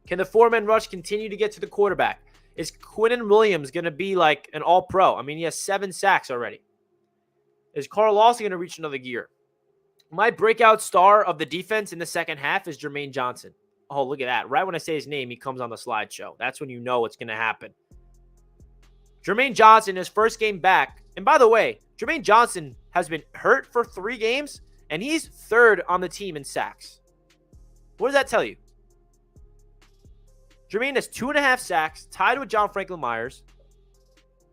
Can the 4-man rush continue to get to the quarterback? Is Quinnen Williams going to be like an all-pro? I mean, he has 7 sacks already. Is Carl Lawson going to reach another gear? My breakout star of the defense in the second half is Jermaine Johnson. Oh, look at that. Right when I say his name, he comes on the slideshow. That's when you know what's going to happen. Jermaine Johnson, his first game back. And by the way, Jermaine Johnson has been hurt for 3 games, and he's 3rd on the team in sacks. What does that tell you? Jermaine has 2.5 sacks, tied with John Franklin Myers.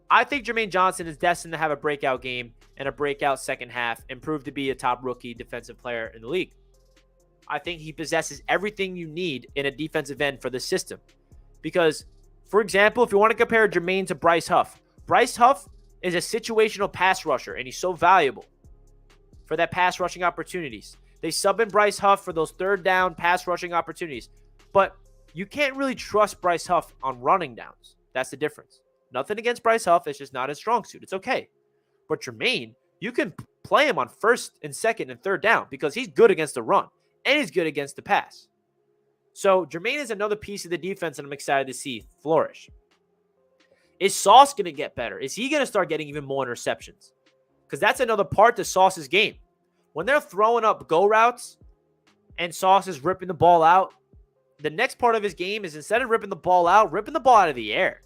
I think Jermaine Johnson is destined to have a breakout game and a breakout second half and prove to be a top rookie defensive player in the league. I think he possesses everything you need in a defensive end for the system. Because, for example, if you want to compare Jermaine to Bryce Huff is a situational pass rusher, and he's so valuable for that pass rushing opportunities. They sub in Bryce Huff for those third down pass rushing opportunities. But you can't really trust Bryce Huff on running downs. That's the difference. Nothing against Bryce Huff. It's just not his strong suit. It's okay. But Jermaine, you can play him on first and second and third down because he's good against the run and he's good against the pass. So Jermaine is another piece of the defense that I'm excited to see flourish. Is Sauce going to get better? Is he going to start getting even more interceptions? Because that's another part to Sauce's game. When they're throwing up go routes and Sauce is ripping the ball out, the next part of his game is instead of ripping the ball out of the air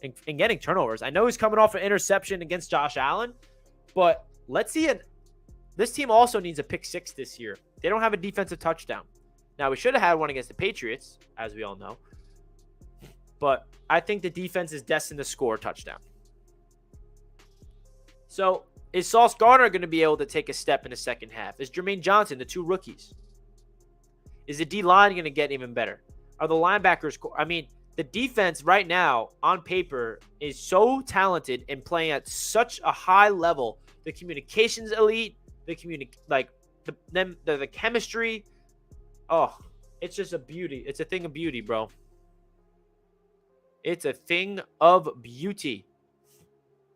and getting turnovers. I know he's coming off an interception against Josh Allen, but let's see it. This team also needs a pick six this year. They don't have a defensive touchdown. Now, we should have had one against the Patriots, as we all know. But I think the defense is destined to score a touchdown. So, is Sauce Gardner going to be able to take a step in the second half? Is Jermaine Johnson, the two rookies? Is the D-line going to get even better? Are the linebackers... I mean, the defense right now, on paper, is so talented and playing at such a high level. The communication's elite. The chemistry. Oh, it's just a beauty. It's a thing of beauty, bro. It's a thing of beauty.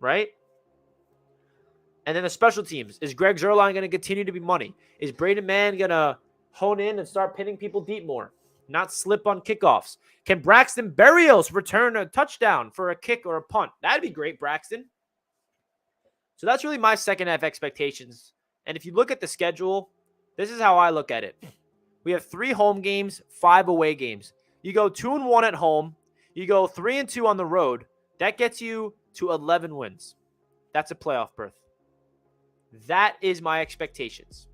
Right? And then the special teams. Is Greg Zuerlein going to continue to be money? Is Braden Mann going to hone in and start pinning people deep more? Not slip on kickoffs. Can Braxton Berrios return a touchdown for a kick or a punt? That'd be great, Braxton. So that's really my second half expectations. And if you look at the schedule, this is how I look at it. We have 3 home games, 5 away games. You go 2-1 at home. You go 3-2 on the road. That gets you to 11 wins. That's a playoff berth. That is my expectations.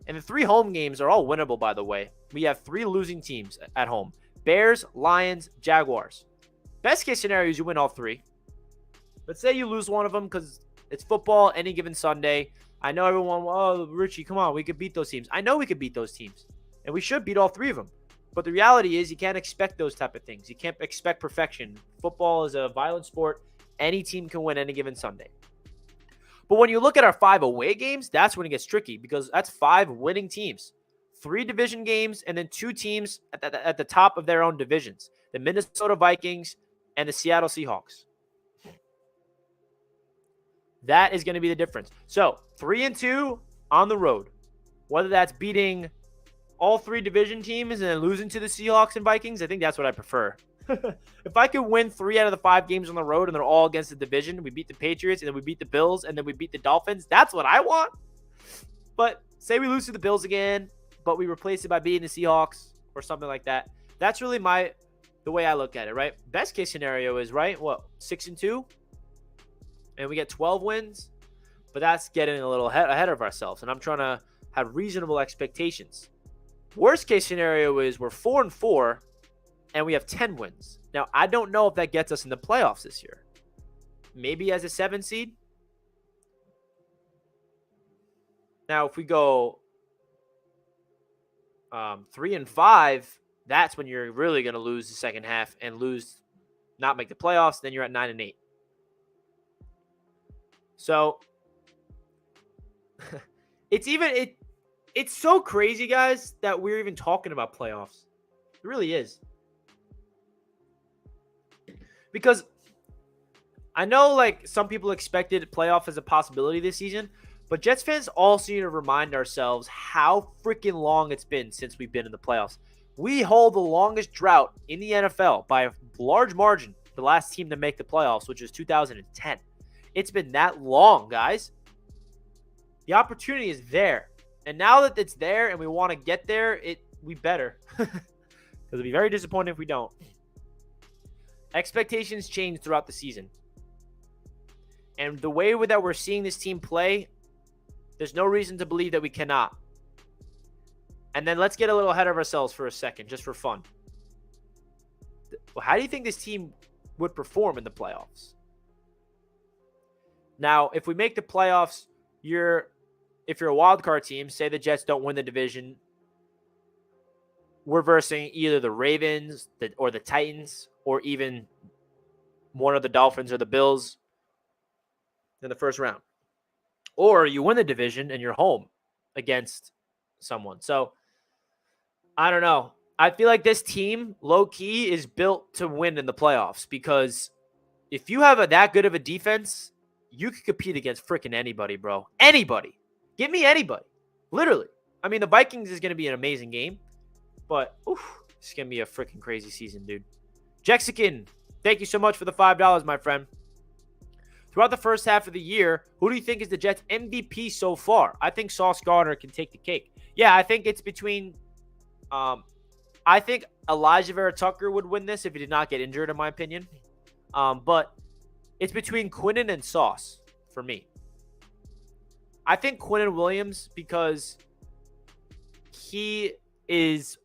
And the 3 home games are all winnable, by the way. We have 3 losing teams at home. Bears, Lions, Jaguars. Best case scenario is you win all 3. Let's say you lose one of them because it's football any given Sunday. I know everyone, oh, Richie, come on, we could beat those teams. I know we could beat those teams. And we should beat all 3 of them. But the reality is you can't expect those type of things. You can't expect perfection. Football is a violent sport. Any team can win any given Sunday. But when you look at our 5 away games, that's when it gets tricky because that's 5 winning teams. 3 division games and then 2 teams at the top of their own divisions. The Minnesota Vikings and the Seattle Seahawks. That is going to be the difference. So 3-2 on the road. Whether that's beating all 3 division teams and then losing to the Seahawks and Vikings, I think that's what I prefer. If I could win 3 out of the 5 games on the road and they're all against the division, we beat the Patriots and then we beat the Bills and then we beat the Dolphins, that's what I want. But say we lose to the Bills again, but we replace it by beating the Seahawks or something like that. That's really the way I look at it, right? Best case scenario is, right, 6-2? And we get 12 wins? But that's getting a little ahead of ourselves. And I'm trying to have reasonable expectations. Worst case scenario is we're 4-4 and we have 10 wins. Now, I don't know if that gets us in the playoffs this year. Maybe as a 7 seed. Now, if we go 3-5, that's when you're really going to lose the second half and not make the playoffs. Then you're at 9-8. So it's so crazy, guys, that we're even talking about playoffs. It really is. Because I know like some people expected playoff as a possibility this season, but Jets fans also need to remind ourselves how freaking long it's been since we've been in the playoffs. We hold the longest drought in the NFL by a large margin. The last team to make the playoffs, which was 2010. It's been that long, guys. The opportunity is there. And now that it's there and we want to get there, we better. Because it'll be very disappointing if we don't. Expectations change throughout the season. And the way that we're seeing this team play, there's no reason to believe that we cannot. And then let's get a little ahead of ourselves for a second, just for fun. Well, how do you think this team would perform in the playoffs? Now, if we make the playoffs, if you're a wild card team, say the Jets don't win the division, we're versing either the Ravens or the Titans or even one of the Dolphins or the Bills in the first round. Or you win the division and you're home against someone. So I don't know. I feel like this team, low-key, is built to win in the playoffs because if you have that good of a defense, you can compete against freaking anybody, bro. Anybody. Give me anybody. Literally. I mean, the Vikings is going to be an amazing game, but it's going to be a freaking crazy season, dude. Jexican, thank you so much for the $5, my friend. Throughout the first half of the year, who do you think is the Jets' MVP so far? I think Sauce Gardner can take the cake. Yeah, I think it's between I think Elijah Vera Tucker would win this if he did not get injured, in my opinion. But it's between Quinnen and Sauce for me. I think Quinnen Williams because he is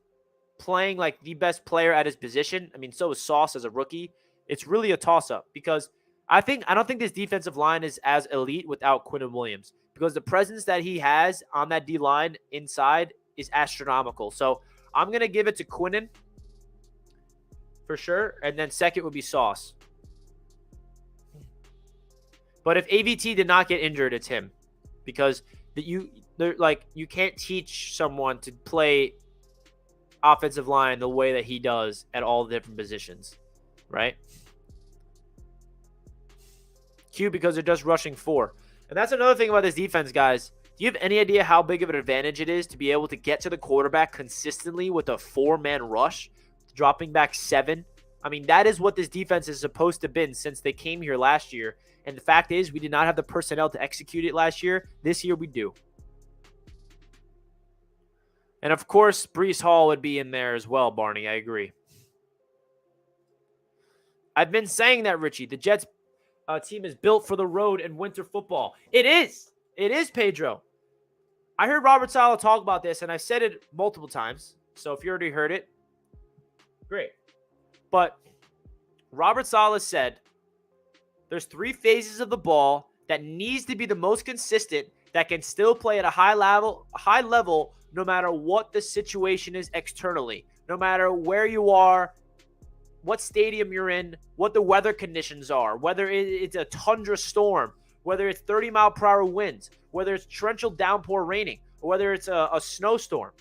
playing like the best player at his position. I mean, so is Sauce as a rookie. It's really a toss-up because I don't think this defensive line is as elite without Quinnen Williams because the presence that he has on that D-line inside is astronomical. So I'm going to give it to Quinnen for sure, and then second would be Sauce. But if AVT did not get injured, it's him because you can't teach someone to play offensive line the way that he does at all the different positions, right? Q because they're just rushing 4. And that's another thing about this defense, guys. Do you have any idea how big of an advantage it is to be able to get to the quarterback consistently with a 4-man rush, dropping back 7? I mean, that is what this defense is supposed to have been since they came here last year. And the fact is, we did not have the personnel to execute it last year. This year, we do. And, of course, Breece Hall would be in there as well, Barney. I agree. I've been saying that, Richie. The Jets team is built for the road and winter football. It is. It is, Pedro. I heard Robert Saleh talk about this, and I've said it multiple times. So if you already heard it, great. But Robert Saleh said there's 3 phases of the ball that needs to be the most consistent that can still play at a high level no matter what the situation is externally, no matter where you are, what stadium you're in, what the weather conditions are, whether it's a tundra storm, whether it's 30-mile-per-hour winds, whether it's torrential downpour raining, or whether it's a snowstorm,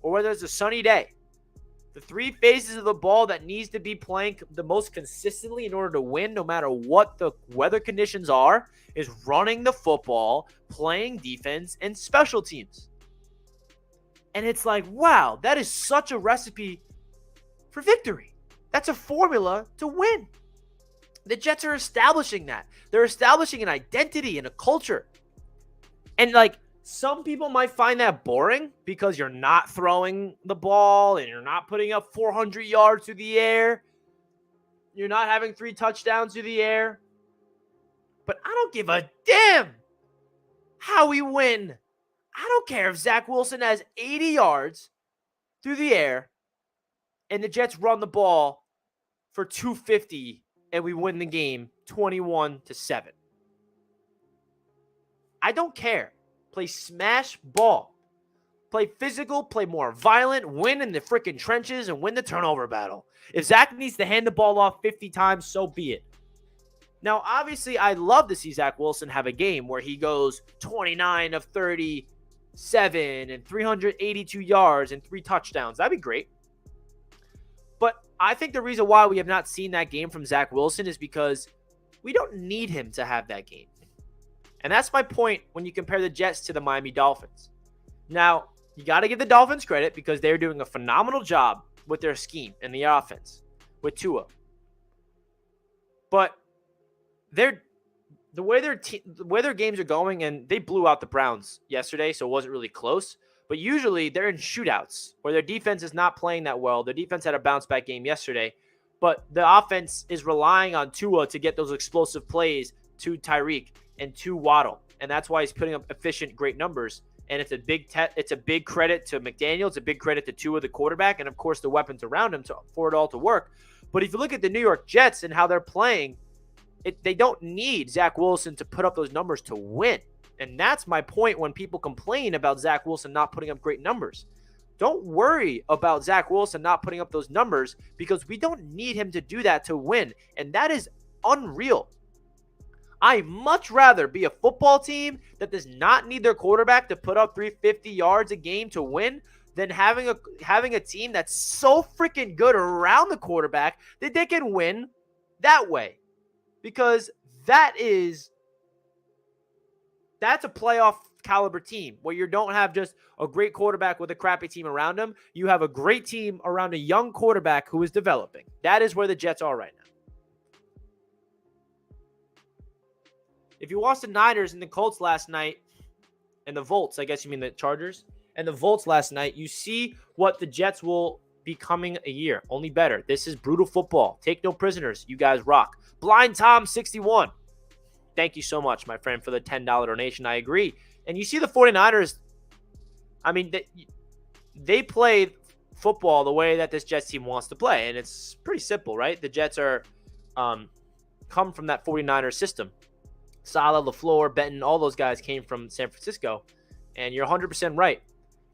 or whether it's a sunny day. The 3 phases of the ball that needs to be playing the most consistently in order to win, no matter what the weather conditions are, is running the football, playing defense, and special teams. And it's like, wow, that is such a recipe for victory. That's a formula to win. The Jets are establishing that. They're establishing an identity and a culture. And like, some people might find that boring because you're not throwing the ball and you're not putting up 400 yards through the air. You're not having 3 touchdowns through the air. But I don't give a damn how we win. I don't care if Zach Wilson has 80 yards through the air and the Jets run the ball for 250 and we win the game 21-7. I don't care. Play smash ball. Play physical, play more violent, win in the freaking trenches, and win the turnover battle. If Zach needs to hand the ball off 50 times, so be it. Now, obviously, I'd love to see Zach Wilson have a game where he goes 29 of 37 and 382 yards and 3 touchdowns. That'd be great. But I think the reason why we have not seen that game from Zach Wilson is because we don't need him to have that game. And that's my point when you compare the Jets to the Miami Dolphins. Now, you got to give the Dolphins credit because they're doing a phenomenal job with their scheme and the offense with Tua. But the way their games are going, and they blew out the Browns yesterday, so it wasn't really close. But usually they're in shootouts where their defense is not playing that well. Their defense had a bounce-back game yesterday, but the offense is relying on Tua to get those explosive plays to Tyreek and to Waddle, and that's why he's putting up efficient, great numbers. And it's a big credit to McDaniel. It's a big credit to Tua, the quarterback, and of course the weapons around him for it all to work. But if you look at the New York Jets and how they're playing, they don't need Zach Wilson to put up those numbers to win. And that's my point when people complain about Zach Wilson not putting up great numbers. Don't worry about Zach Wilson not putting up those numbers because we don't need him to do that to win. And that is unreal. I'd much rather be a football team that does not need their quarterback to put up 350 yards a game to win than having a team that's so freaking good around the quarterback that they can win that way. Because that's a playoff caliber team where you don't have just a great quarterback with a crappy team around him. You have a great team around a young quarterback who is developing. That is where the Jets are right now. If you watched the Niners and the Colts last night, and the Volts, I guess you mean the Chargers, and the Volts last night, you see what the Jets will be coming a year. Only better. This is brutal football. Take no prisoners. You guys rock. Blind Tom 61. Thank you so much, my friend, for the $10 donation. I agree. And you see the 49ers, I mean, they play football the way that this Jets team wants to play. And it's pretty simple, right? The Jets are come from that 49ers system. Saleh, LaFleur, Benton, all those guys came from San Francisco. And you're 100% right.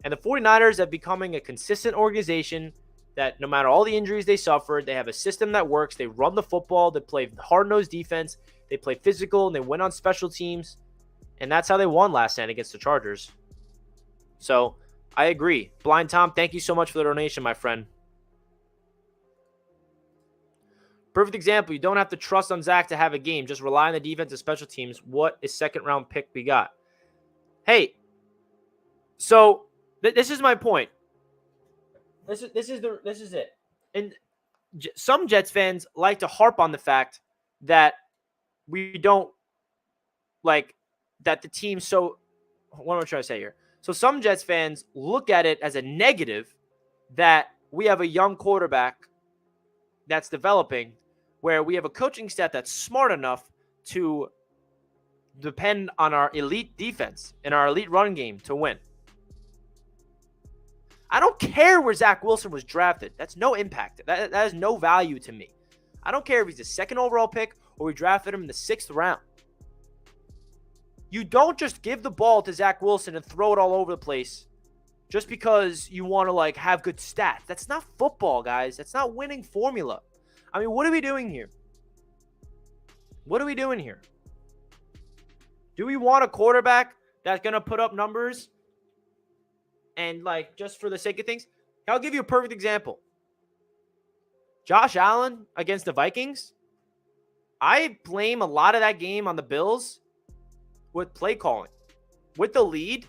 And the 49ers have becoming a consistent organization that no matter all the injuries they suffered, they have a system that works. They run the football. They play hard-nosed defense. They play physical, and they win on special teams. And that's how they won last night against the Chargers. So, I agree. Blind Tom, thank you so much for the donation, my friend. Perfect example. You don't have to trust on Zach to have a game. Just rely on the defense and special teams. What is second-round pick we got? Hey, so this is my point. This is it. And some Jets fans like to harp on the fact that we don't like that the team. So what am I trying to say here? So some Jets fans look at it as a negative that we have a young quarterback that's developing, where we have a coaching staff that's smart enough to depend on our elite defense and our elite run game to win. I don't care where Zach Wilson was drafted. That's no impact. That has no value to me. I don't care if he's a second overall pick or we drafted him in the 6th round. You don't just give the ball to Zach Wilson and throw it all over the place just because you want to have good stats. That's not football, guys. That's not winning formula. I mean, what are we doing here? What are we doing here? Do we want a quarterback that's going to put up numbers and just for the sake of things? I'll give you a perfect example. Josh Allen against the Vikings. I blame a lot of that game on the Bills with play calling. With the lead,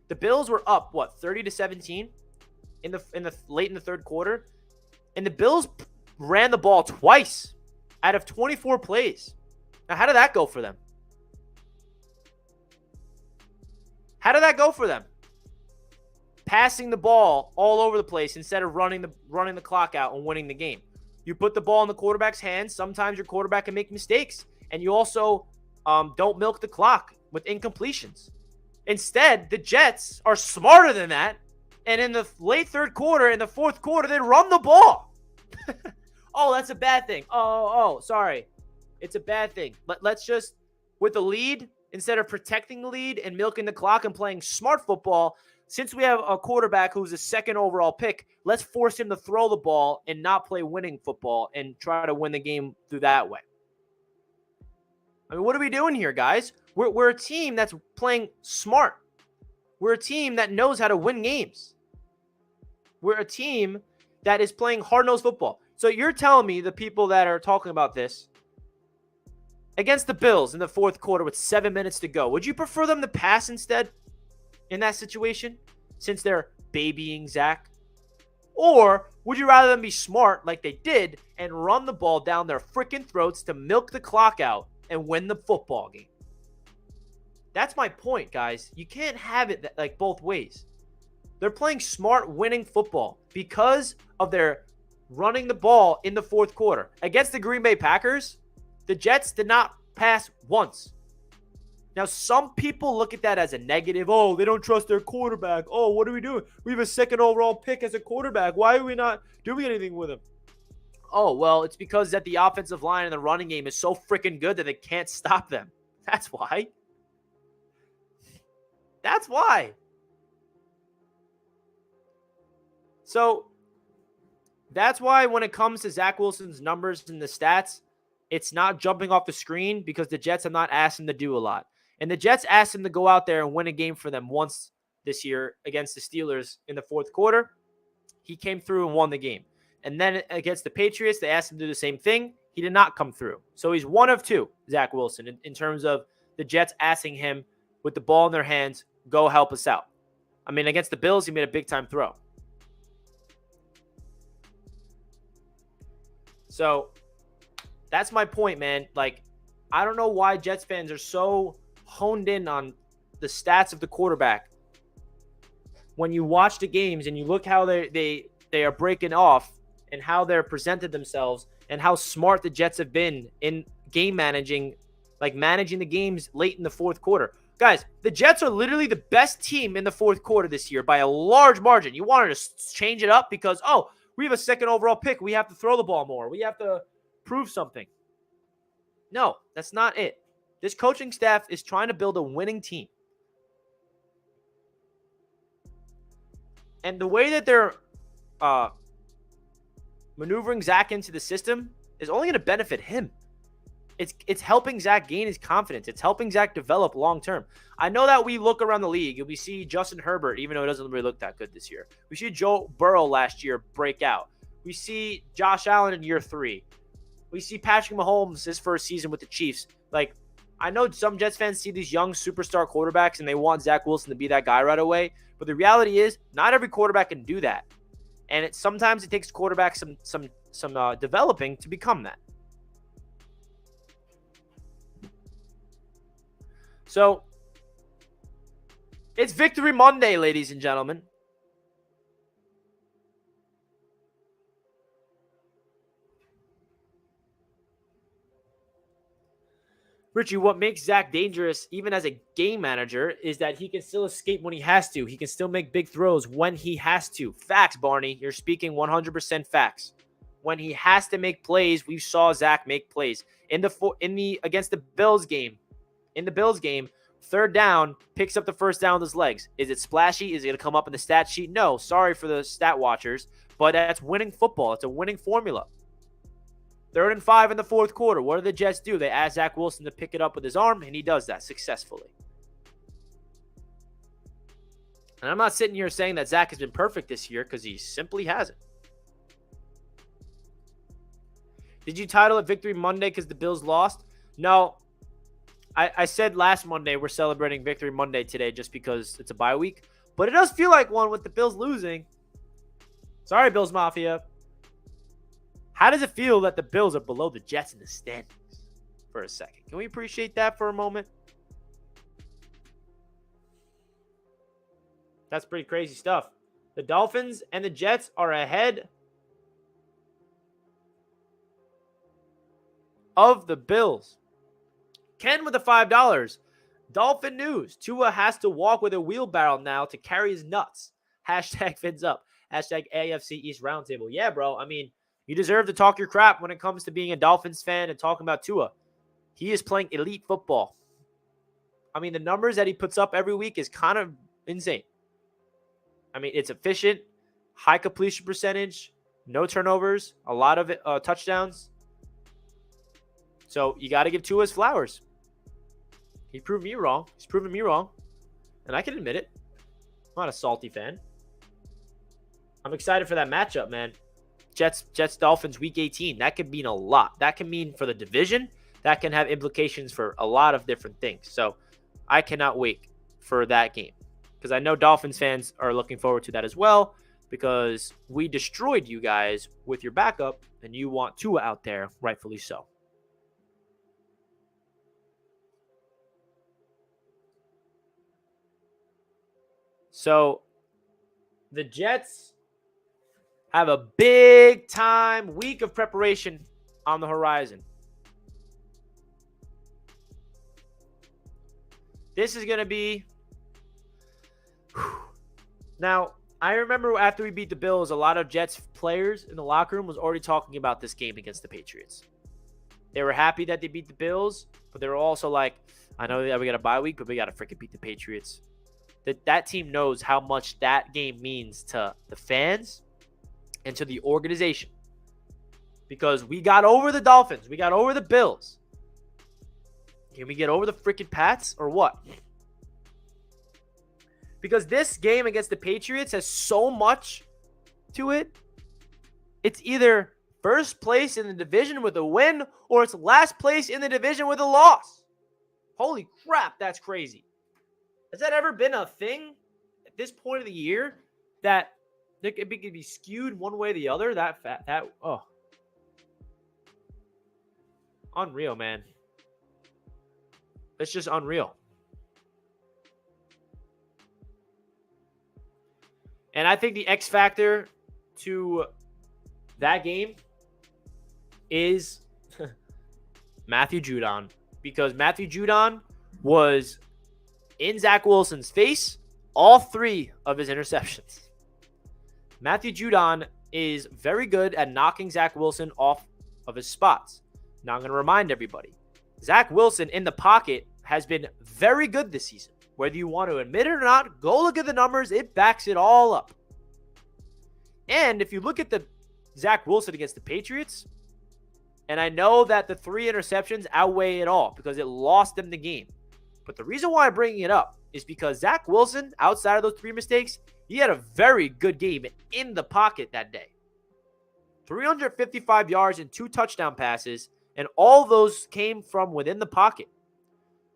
the Bills were up 30-17 in the late in the third quarter, and the Bills ran the ball twice out of 24 plays. Now, how did that go for them? How did that go for them? Passing the ball all over the place instead of running the clock out and winning the game. You put the ball in the quarterback's hands. Sometimes your quarterback can make mistakes, and you also don't milk the clock with incompletions. Instead, the Jets are smarter than that, and in the late third quarter, in the fourth quarter, they run the ball. Oh, that's a bad thing. Sorry. It's a bad thing. Let's just, with the lead, instead of protecting the lead and milking the clock and playing smart football, since we have a quarterback who's a second overall pick, let's force him to throw the ball and not play winning football and try to win the game through that way. I mean, what are we doing here, guys? We're a team that's playing smart. We're a team that knows how to win games. We're a team that is playing hard-nosed football. So you're telling me the people that are talking about this, against the Bills in the fourth quarter with 7 minutes to go, would you prefer them to pass instead in that situation since they're babying Zach? Or would you rather them be smart like they did and run the ball down their freaking throats to milk the clock out and win the football game? That's my point, guys. You can't have it both ways. They're playing smart, winning football because of their running the ball in the fourth quarter. Against the Green Bay Packers, the Jets did not pass once. Now, some people look at that as a negative. Oh, they don't trust their quarterback. Oh, what are we doing? We have a second overall pick as a quarterback. Why are we not doing anything with him? Oh, well, it's because that the offensive line and the running game is so freaking good that they can't stop them. That's why. That's why. So, that's why when it comes to Zach Wilson's numbers and the stats, it's not jumping off the screen because the Jets have not asked him to do a lot. And the Jets asked him to go out there and win a game for them once this year against the Steelers in the fourth quarter. He came through and won the game. And then against the Patriots, they asked him to do the same thing. He did not come through. So he's one of two, Zach Wilson, in terms of the Jets asking him with the ball in their hands, go help us out. I mean, against the Bills, he made a big-time throw. So that's my point, man. Like, I don't know why Jets fans are so honed in on the stats of the quarterback. When you watch the games and you look how they are breaking off and how they're presented themselves and how smart the Jets have been in game managing, like managing the games late in the fourth quarter. Guys, the Jets are literally the best team in the fourth quarter this year by a large margin. You wanted to change it up because, oh, we have a second overall pick. We have to throw the ball more. We have to prove something. No, that's not it. This coaching staff is trying to build a winning team. And the way that they're maneuvering Zach into the system is only going to benefit him. It's helping Zach gain his confidence. It's helping Zach develop long-term. I know that we look around the league and we see Justin Herbert, even though it doesn't really look that good this year. We see Joe Burrow last year break out. We see Josh Allen in year 3. We see Patrick Mahomes his first season with the Chiefs. Like, I know some Jets fans see these young superstar quarterbacks and they want Zach Wilson to be that guy right away. But the reality is, not every quarterback can do that. And sometimes it takes quarterbacks some developing to become that. So, it's Victory Monday, ladies and gentlemen. Richie, what makes Zach dangerous, even as a game manager, is that he can still escape when he has to. He can still make big throws when he has to. Facts, Barney. You're speaking 100% facts. When he has to make plays, we saw Zach make plays. Against the Bills game, third down, picks up the first down with his legs. Is it splashy? Is it going to come up in the stat sheet? No. Sorry for the stat watchers, but that's winning football. It's a winning formula. 3rd and 5 in the fourth quarter. What do the Jets do? They ask Zach Wilson to pick it up with his arm, and he does that successfully. And I'm not sitting here saying that Zach has been perfect this year because he simply hasn't. Did you title it Victory Monday because the Bills lost? No. I said last Monday we're celebrating Victory Monday today just because it's a bye week. But it does feel like one with the Bills losing. Sorry, Bills Mafia. How does it feel that the Bills are below the Jets in the standings for a second? Can we appreciate that for a moment? That's pretty crazy stuff. The Dolphins and the Jets are ahead of the Bills. Ken with the $5. Dolphin news. Tua has to walk with a wheelbarrow now to carry his nuts. Hashtag fins up. Hashtag AFC East roundtable. Yeah, bro. I mean, you deserve to talk your crap when it comes to being a Dolphins fan and talking about Tua. He is playing elite football. I mean, the numbers that he puts up every week is kind of insane. I mean, it's efficient, high completion percentage, no turnovers, a lot of touchdowns. So you got to give Tua his flowers. He proved me wrong. He's proven me wrong. And I can admit it. I'm not a salty fan. I'm excited for that matchup, man. Jets Dolphins week 18. That could mean a lot. That can mean for the division. That can have implications for a lot of different things. So I cannot wait for that game. Because I know Dolphins fans are looking forward to that as well. Because we destroyed you guys with your backup. And you want Tua out there, rightfully so. So the Jets have a big time week of preparation on the horizon. This is going to be... Now, I remember after we beat the Bills, a lot of Jets players in the locker room was already talking about this game against the Patriots. They were happy that they beat the Bills, but they were also like, I know that we got a bye week, but we got to freaking beat the Patriots. That team knows how much that game means to the fans and to the organization. because we got over the Dolphins. We got over the Bills. Can we get over the freaking Pats or what? Because this game against the Patriots has so much to it. It's either first place in the division with a win or it's last place in the division with a loss. Holy crap, that's crazy. Has that ever been a thing at this point of the year that it could be skewed one way or the other? Oh. Unreal, man. It's just unreal. And I think the X factor to that game is Matthew Judon. Because Matthew Judon was in Zach Wilson's face all 3 of his interceptions. Matthew Judon is very good at knocking Zach Wilson off of his spots. Now I'm going to remind everybody, Zach Wilson in the pocket has been very good this season. Whether you want to admit it or not, go look at the numbers. It backs it all up. And if you look at the Zach Wilson against the Patriots, and I know that the 3 interceptions outweigh it all because it lost them the game. But the reason why I'm bringing it up is because Zach Wilson, outside of those 3 mistakes, he had a very good game in the pocket that day. 355 yards and 2 touchdown passes, and all those came from within the pocket.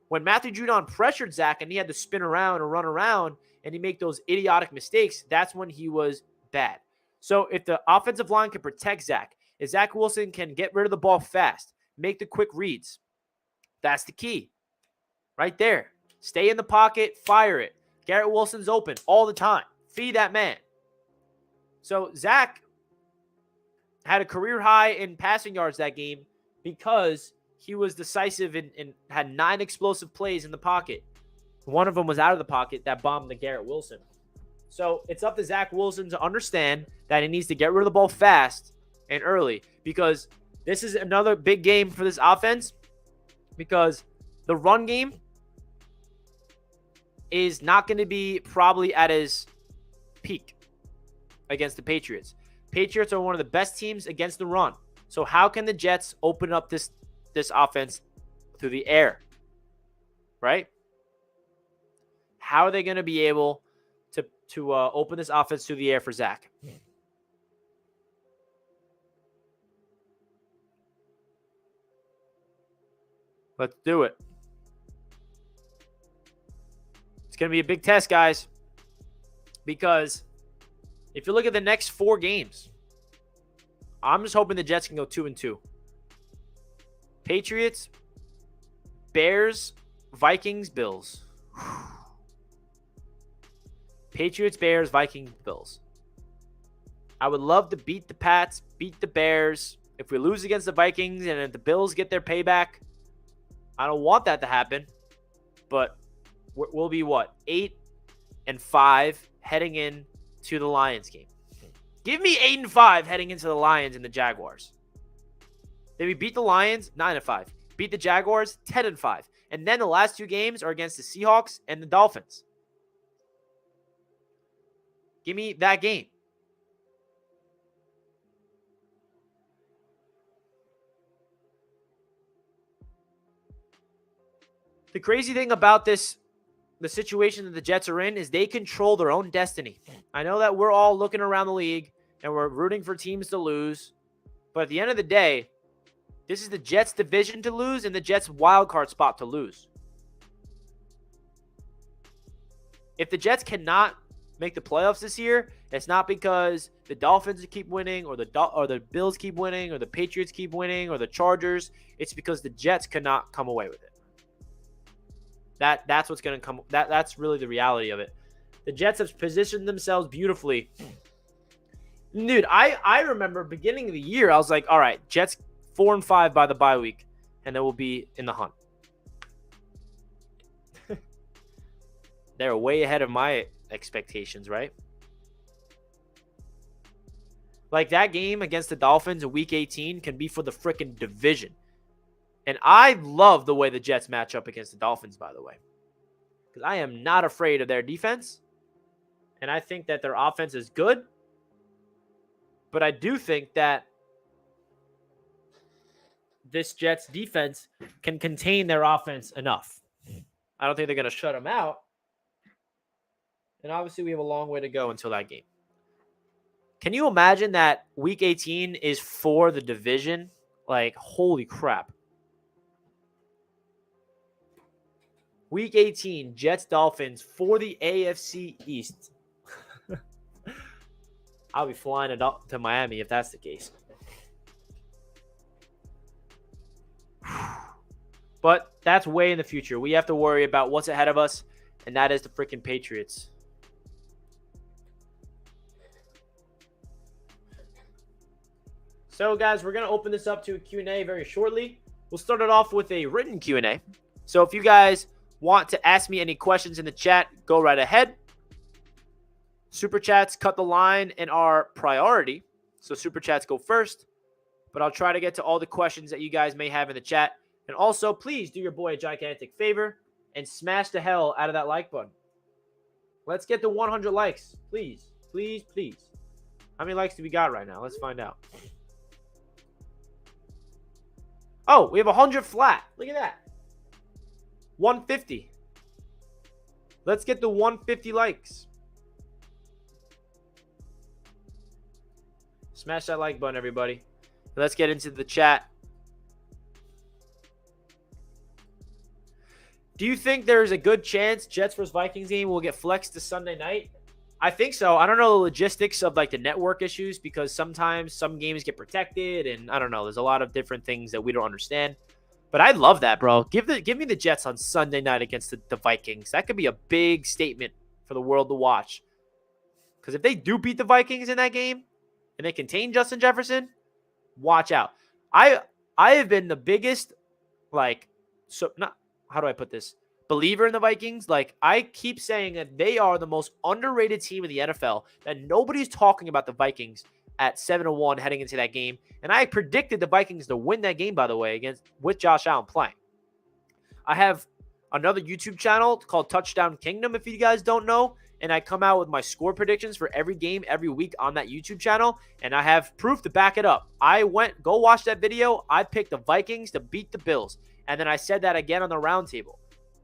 When Matthew Judon pressured Zach and he had to spin around or run around and he make those idiotic mistakes, that's when he was bad. So if the offensive line can protect Zach, if Zach Wilson can get rid of the ball fast, make the quick reads, that's the key. Right there. Stay in the pocket, fire it. Garrett Wilson's open all the time. Feed that man. So Zach had a career high in passing yards that game because he was decisive and had 9 explosive plays in the pocket. One of them was out of the pocket that bombed the Garrett Wilson. So it's up to Zach Wilson to understand that he needs to get rid of the ball fast and early, because this is another big game for this offense, because the run game is not going to be probably at his peak against the Patriots. Patriots are one of the best teams against the run. So how can the Jets open up this offense through the air? Right? How are they going to be able to open this offense through the air for Zach? Let's do it. It's going to be a big test, guys, because if you look at the next 4 games, I'm just hoping the Jets can go 2-2. Patriots, Bears, Vikings, Bills. Patriots, Bears, Vikings, Bills. I would love to beat the Pats, beat the Bears. If we lose against the Vikings and if the Bills get their payback, I don't want that to happen. But we'll be, 8-5 heading in to the Lions game. Give me 8-5 heading into the Lions and the Jaguars. Then we beat the Lions, 9-5. Beat the Jaguars, 10-5. And then the last 2 games are against the Seahawks and the Dolphins. Give me that game. The crazy thing about this, the situation that the Jets are in, is they control their own destiny. I know that we're all looking around the league and we're rooting for teams to lose. But at the end of the day, this is the Jets' division to lose and the Jets' wildcard spot to lose. If the Jets cannot make the playoffs this year, it's not because the Dolphins keep winning or the Bills keep winning or the Patriots keep winning or the Chargers. It's because the Jets cannot come away with it. That's what's going to come. That's really the reality of it. The Jets have positioned themselves beautifully. Dude, I remember beginning of the year, I was like, all right, Jets 4-5 by the bye week, and then we'll be in the hunt. They're way ahead of my expectations, right? Like that game against the Dolphins in Week 18 can be for the freaking division. And I love the way the Jets match up against the Dolphins, by the way. Because I am not afraid of their defense. And I think that their offense is good. But I do think that this Jets defense can contain their offense enough. I don't think they're going to shut them out. And obviously, we have a long way to go until that game. Can you imagine that Week 18 is for the division? Like, holy crap. Week 18, Jets-Dolphins for the AFC East. I'll be flying it up to Miami if that's the case. But that's way in the future. We have to worry about what's ahead of us, and that is the freaking Patriots. So, guys, we're going to open this up to a Q&A very shortly. We'll start it off with a written Q&A. So if you guys want to ask me any questions in the chat, go right ahead. Super Chats cut the line and are priority. So Super Chats go first. But I'll try to get to all the questions that you guys may have in the chat. And also, please do your boy a gigantic favor and smash the hell out of that like button. Let's get to 100 likes. Please, please, please. How many likes do we got right now? Let's find out. Oh, we have 100 flat. Look at that. 150. Let's get the 150 likes. Smash that like button, everybody. Let's get into the chat. Do you think there's a good chance Jets vs. Vikings game will get flexed to Sunday night? I think so. I don't know the logistics of like the network issues because sometimes some games get protected and I don't know. There's a lot of different things that we don't understand. But I love that, bro. Give me the Jets on Sunday night against the Vikings. That could be a big statement for the world to watch. Because if they do beat the Vikings in that game and they contain Justin Jefferson, watch out. I have been the biggest how do I put this? Believer in the Vikings. Like, I keep saying that they are the most underrated team in the NFL, that nobody's talking about the Vikings at 7-1 heading into that game. And I predicted the Vikings to win that game, by the way, with Josh Allen playing. I have another YouTube channel called Touchdown Kingdom, if you guys don't know. And I come out with my score predictions for every game every week on that YouTube channel. And I have proof to back it up. Go watch that video. I picked the Vikings to beat the Bills. And then I said that again on the roundtable.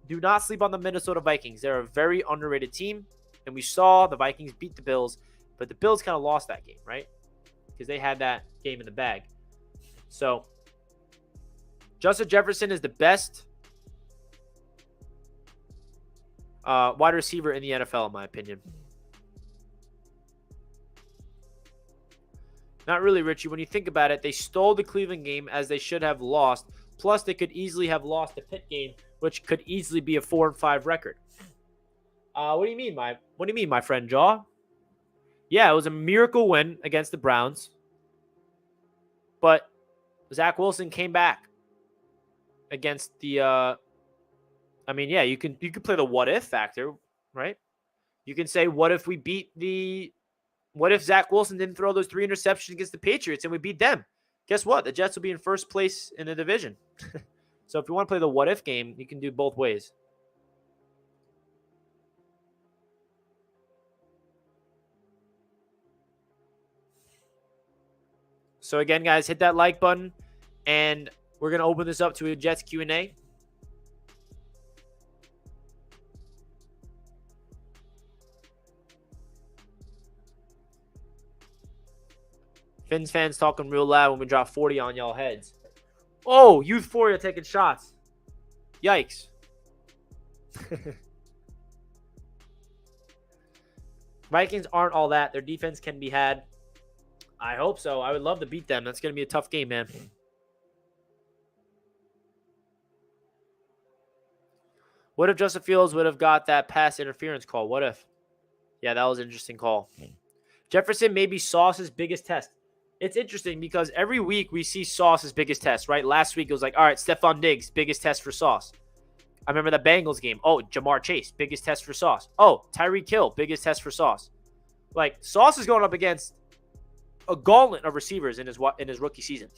Do not sleep on the Minnesota Vikings. They're a very underrated team. And we saw the Vikings beat the Bills. But the Bills kind of lost that game, right? Because they had that game in the bag. So, Justin Jefferson is the best wide receiver in the NFL, in my opinion. Not really, Richie. When you think about it, they stole the Cleveland game as they should have lost. Plus, they could easily have lost the Pitt game, which could easily be a 4-5 record. What do you mean, my friend Jaw? Yeah, it was a miracle win against the Browns. But Zach Wilson came back against the you could play the what if factor, right? You can say, what if Zach Wilson didn't throw those 3 interceptions against the Patriots and we beat them? Guess what? The Jets will be in first place in the division. So if you want to play the what if game, you can do both ways. So again, guys, hit that like button, and we're going to open this up to a Jets Q&A. Fins fans talking real loud when we drop 40 on y'all heads. Oh, Youthforia taking shots. Yikes. Vikings aren't all that. Their defense can be had. I hope so. I would love to beat them. That's going to be a tough game, man. What if Justin Fields would have got that pass interference call? What if? Yeah, that was an interesting call. Jefferson may be Sauce's biggest test. It's interesting because every week we see Sauce's biggest test, right? Last week it was like, all right, Stephon Diggs, biggest test for Sauce. I remember the Bengals game. Oh, Jamar Chase, biggest test for Sauce. Oh, Tyreek Hill, biggest test for Sauce. Like, Sauce is going up against a gauntlet of receivers in his rookie season.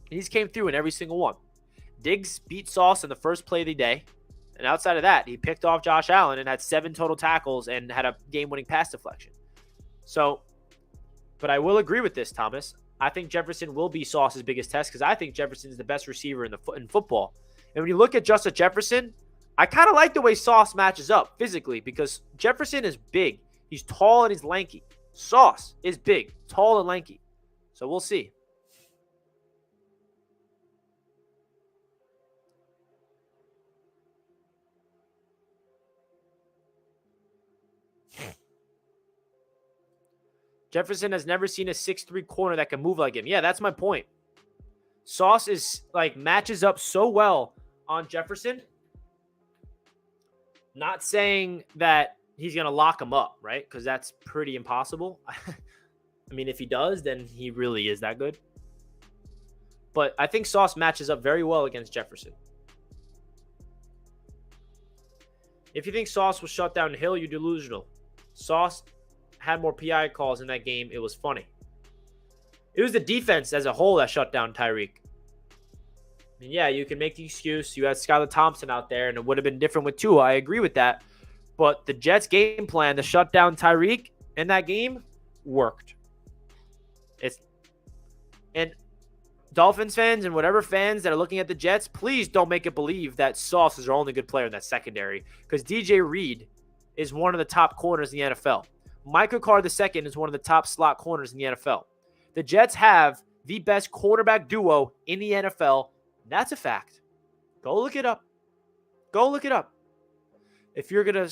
And he's came through in every single one. Diggs beat Sauce in the first play of the day. And outside of that, he picked off Josh Allen and had 7 total tackles and had a game-winning pass deflection. So, but I will agree with this, Thomas. I think Jefferson will be Sauce's biggest test because I think Jefferson is the best receiver in football. And when you look at Justin Jefferson, I kind of like the way Sauce matches up physically because Jefferson is big. He's tall and he's lanky. Sauce is big, tall, and lanky. So we'll see. Jefferson has never seen a 6'3" corner that can move like him. Yeah, that's my point. Sauce is matches up so well on Jefferson. Not saying that he's going to lock him up, right? Because that's pretty impossible. I mean, if he does, then he really is that good. But I think Sauce matches up very well against Jefferson. If you think Sauce was shut down Hill, you're delusional. Sauce had more PI calls in that game. It was funny. It was the defense as a whole that shut down Tyreek. I mean, yeah, you can make the excuse. You had Skylar Thompson out there, and it would have been different with Tua. I agree with that. But the Jets' game plan to shut down Tyreek in that game worked. And Dolphins fans and whatever fans that are looking at the Jets, please don't make it believe that Sauce is our only good player in that secondary because DJ Reed is one of the top corners in the NFL. Michael Carr II is one of the top slot corners in the NFL. The Jets have the best quarterback duo in the NFL. That's a fact. Go look it up. Go look it up. If you're going to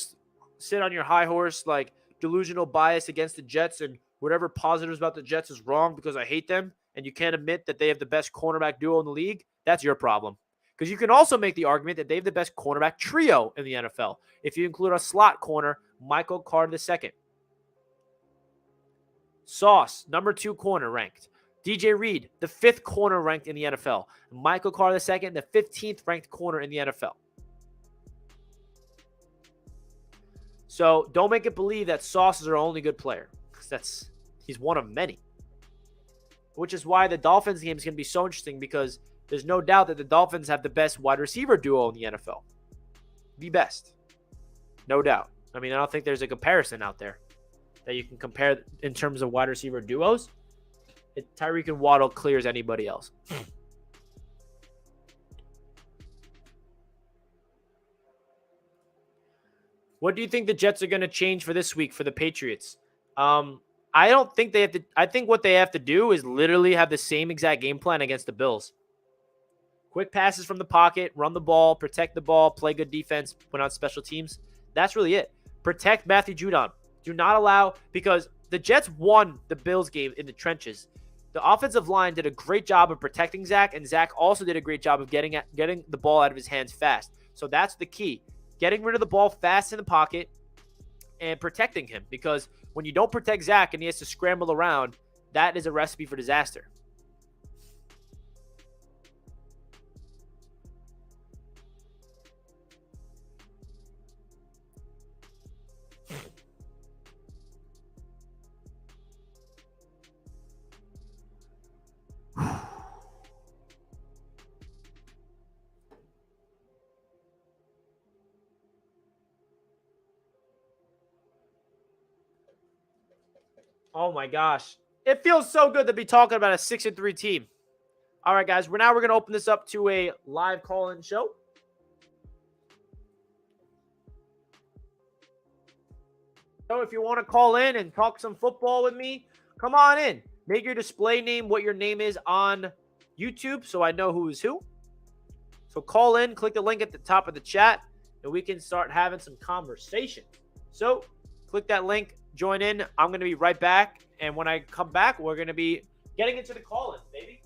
sit on your high horse like delusional bias against the Jets and whatever positives about the Jets is wrong because I hate them and you can't admit that they have the best cornerback duo in the league, that's your problem. Because you can also make the argument that they have the best cornerback trio in the NFL if you include a slot corner, Michael Carr II. Sauce, number 2 corner ranked. DJ Reed, the 5th corner ranked in the NFL. Michael Carr II, the 15th ranked corner in the NFL. So don't make it believe that Sauce is our only good player. He's one of many. Which is why the Dolphins game is going to be so interesting because there's no doubt that the Dolphins have the best wide receiver duo in the NFL. The best. No doubt. I mean, I don't think there's a comparison out there that you can compare in terms of wide receiver duos. Tyreek and Waddle clears anybody else. What do you think the Jets are going to change for this week for the Patriots? I don't think they have to. I think what they have to do is literally have the same exact game plan against the Bills. Quick passes from the pocket, run the ball, protect the ball, play good defense, win on special teams. That's really it. Protect Matthew Judon. Do not allow, because the Jets won the Bills game in the trenches. The offensive line did a great job of protecting Zach, and Zach also did a great job of getting the ball out of his hands fast. So that's the key. Getting rid of the ball fast in the pocket and protecting him, because when you don't protect Zach and he has to scramble around, that is a recipe for disaster. Oh my gosh. It feels so good to be talking about a 6-3 team. All right, guys. We're going to open this up to a live call-in show. So if you want to call in and talk some football with me, come on in. Make your display name what your name is on YouTube so I know who is who. So call in, click the link at the top of the chat, and we can start having some conversation. So click that link. Join in. I'm going to be right back. And when I come back, we're going to be getting into the call-ins, baby.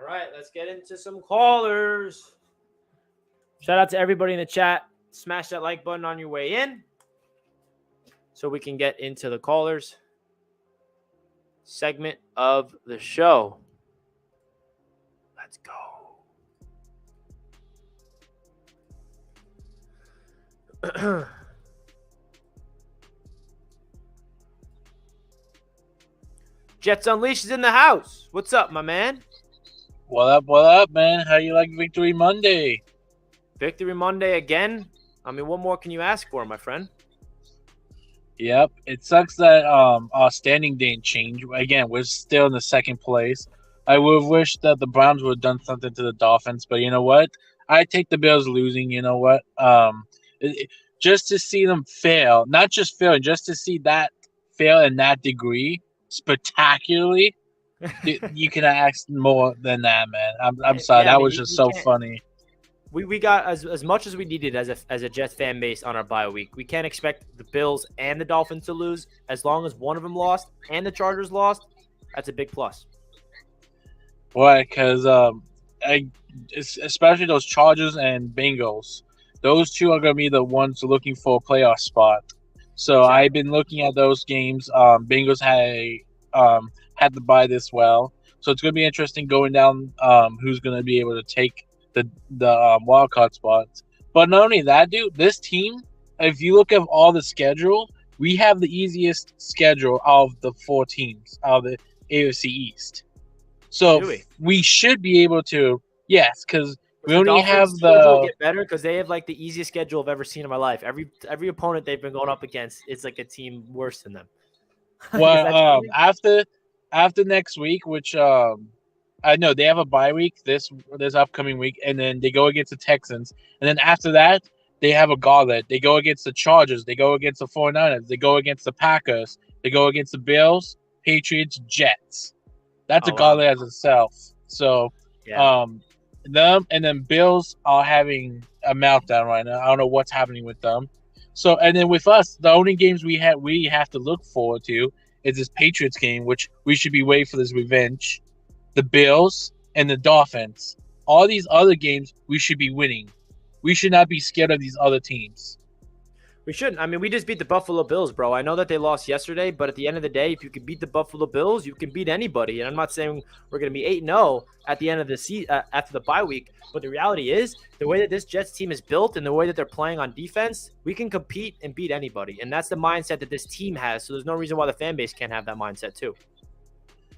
All right, let's get into some callers. Shout out to everybody in the chat. Smash that like button on your way in so we can get into the callers segment of the show. Let's go. Jets Unleashed is in the house. What's up, my man? What up, man? How you like Victory Monday? Victory Monday again? I mean, what more can you ask for, my friend? Yep. It sucks that our standing didn't change. Again, we're still in the second place. I would have wished that the Browns would have done something to the Dolphins, but you know what? I take the Bills losing. You know what? Just to see them fail, not just fail, just to see that fail in that degree spectacularly, you can ask more than that, man. I'm sorry. Yeah, that was just so funny. We got as much as we needed as a Jets fan base on our bye week. We can't expect the Bills and the Dolphins to lose. As long as one of them lost and the Chargers lost, that's a big plus. Why? Because especially those Chargers and Bengals, those two are going to be the ones looking for a playoff spot. So Exactly. I've been looking at those games. Bengals had the bye this well, so it's going to be interesting going down who's going to be able to take the wild card spots. But not only that, dude, this team, if you look at all the schedule, we have the easiest schedule of the 4 teams out of the AFC East. So we should be able to, yes, because we only have the get better because they have like the easiest schedule I've ever seen in my life. Every opponent they've been going up against, it's like a team worse than them. Well, after next week, which I know they have a bye week this upcoming week, and then they go against the Texans, and then after that they have a gauntlet. They go against the Chargers, they go against the 49ers, they go against the Packers, they go against the Bills, Patriots, Jets. That's a gauntlet as itself. So, them and then Bills are having a meltdown right now. I don't know what's happening with them. So, and then with us, the only games we have to look forward to is this Patriots game, which we should be waiting for this revenge. The Bills and the Dolphins. All these other games we should be winning. We should not be scared of these other teams. We shouldn't. I mean, we just beat the Buffalo Bills, bro. I know that they lost yesterday, but at the end of the day, if you can beat the Buffalo Bills, you can beat anybody. And I'm not saying we're going to be 8-0 at the end of the season after the bye week, but the reality is the way that this Jets team is built and the way that they're playing on defense, we can compete and beat anybody. And that's the mindset that this team has. So there's no reason why the fan base can't have that mindset too.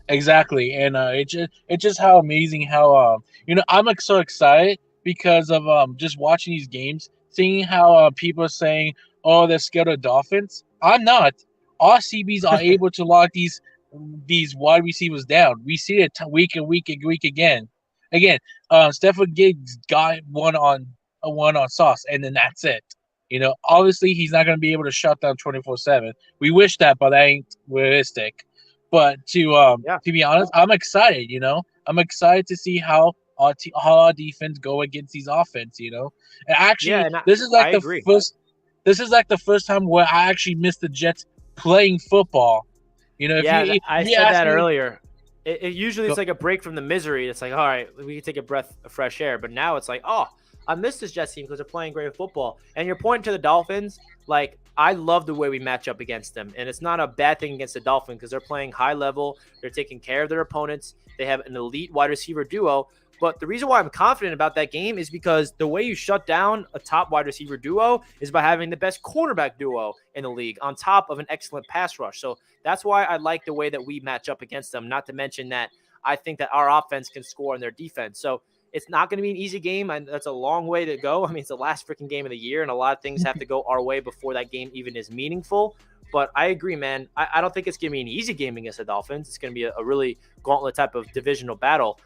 Exactly, and it's just how amazing how I'm so excited because of just watching these games, seeing how people are saying, "Oh, they're scared of Dolphins." I'm not. Our CBs are able to lock these wide receivers down. We see it week and week again. Stephon Diggs got one on Sauce, and then that's it. Obviously he's not going to be able to shut down 24/7. We wish that, but that ain't realistic. But to be honest, I'm excited. I'm excited to see how our defense go against these offense. And actually, this is like This is like the first time where I actually missed the Jets playing football. I said that earlier. It usually it's like a break from the misery. It's like, all right, we can take a breath of fresh air. But now it's like, oh, I miss this Jets team because they're playing great football. And you're pointing to the Dolphins. Like, I love the way we match up against them. And it's not a bad thing against the Dolphins because they're playing high level. They're taking care of their opponents. They have an elite wide receiver duo. But the reason why I'm confident about that game is because the way you shut down a top wide receiver duo is by having the best cornerback duo in the league on top of an excellent pass rush. So that's why I like the way that we match up against them, not to mention that I think that our offense can score on their defense. So it's not going to be an easy game. And that's a long way to go. I mean, it's the last freaking game of the year, and a lot of things have to go our way before that game even is meaningful. But I agree, man. I don't think it's going to be an easy game against the Dolphins. It's going to be a really gauntlet type of divisional battle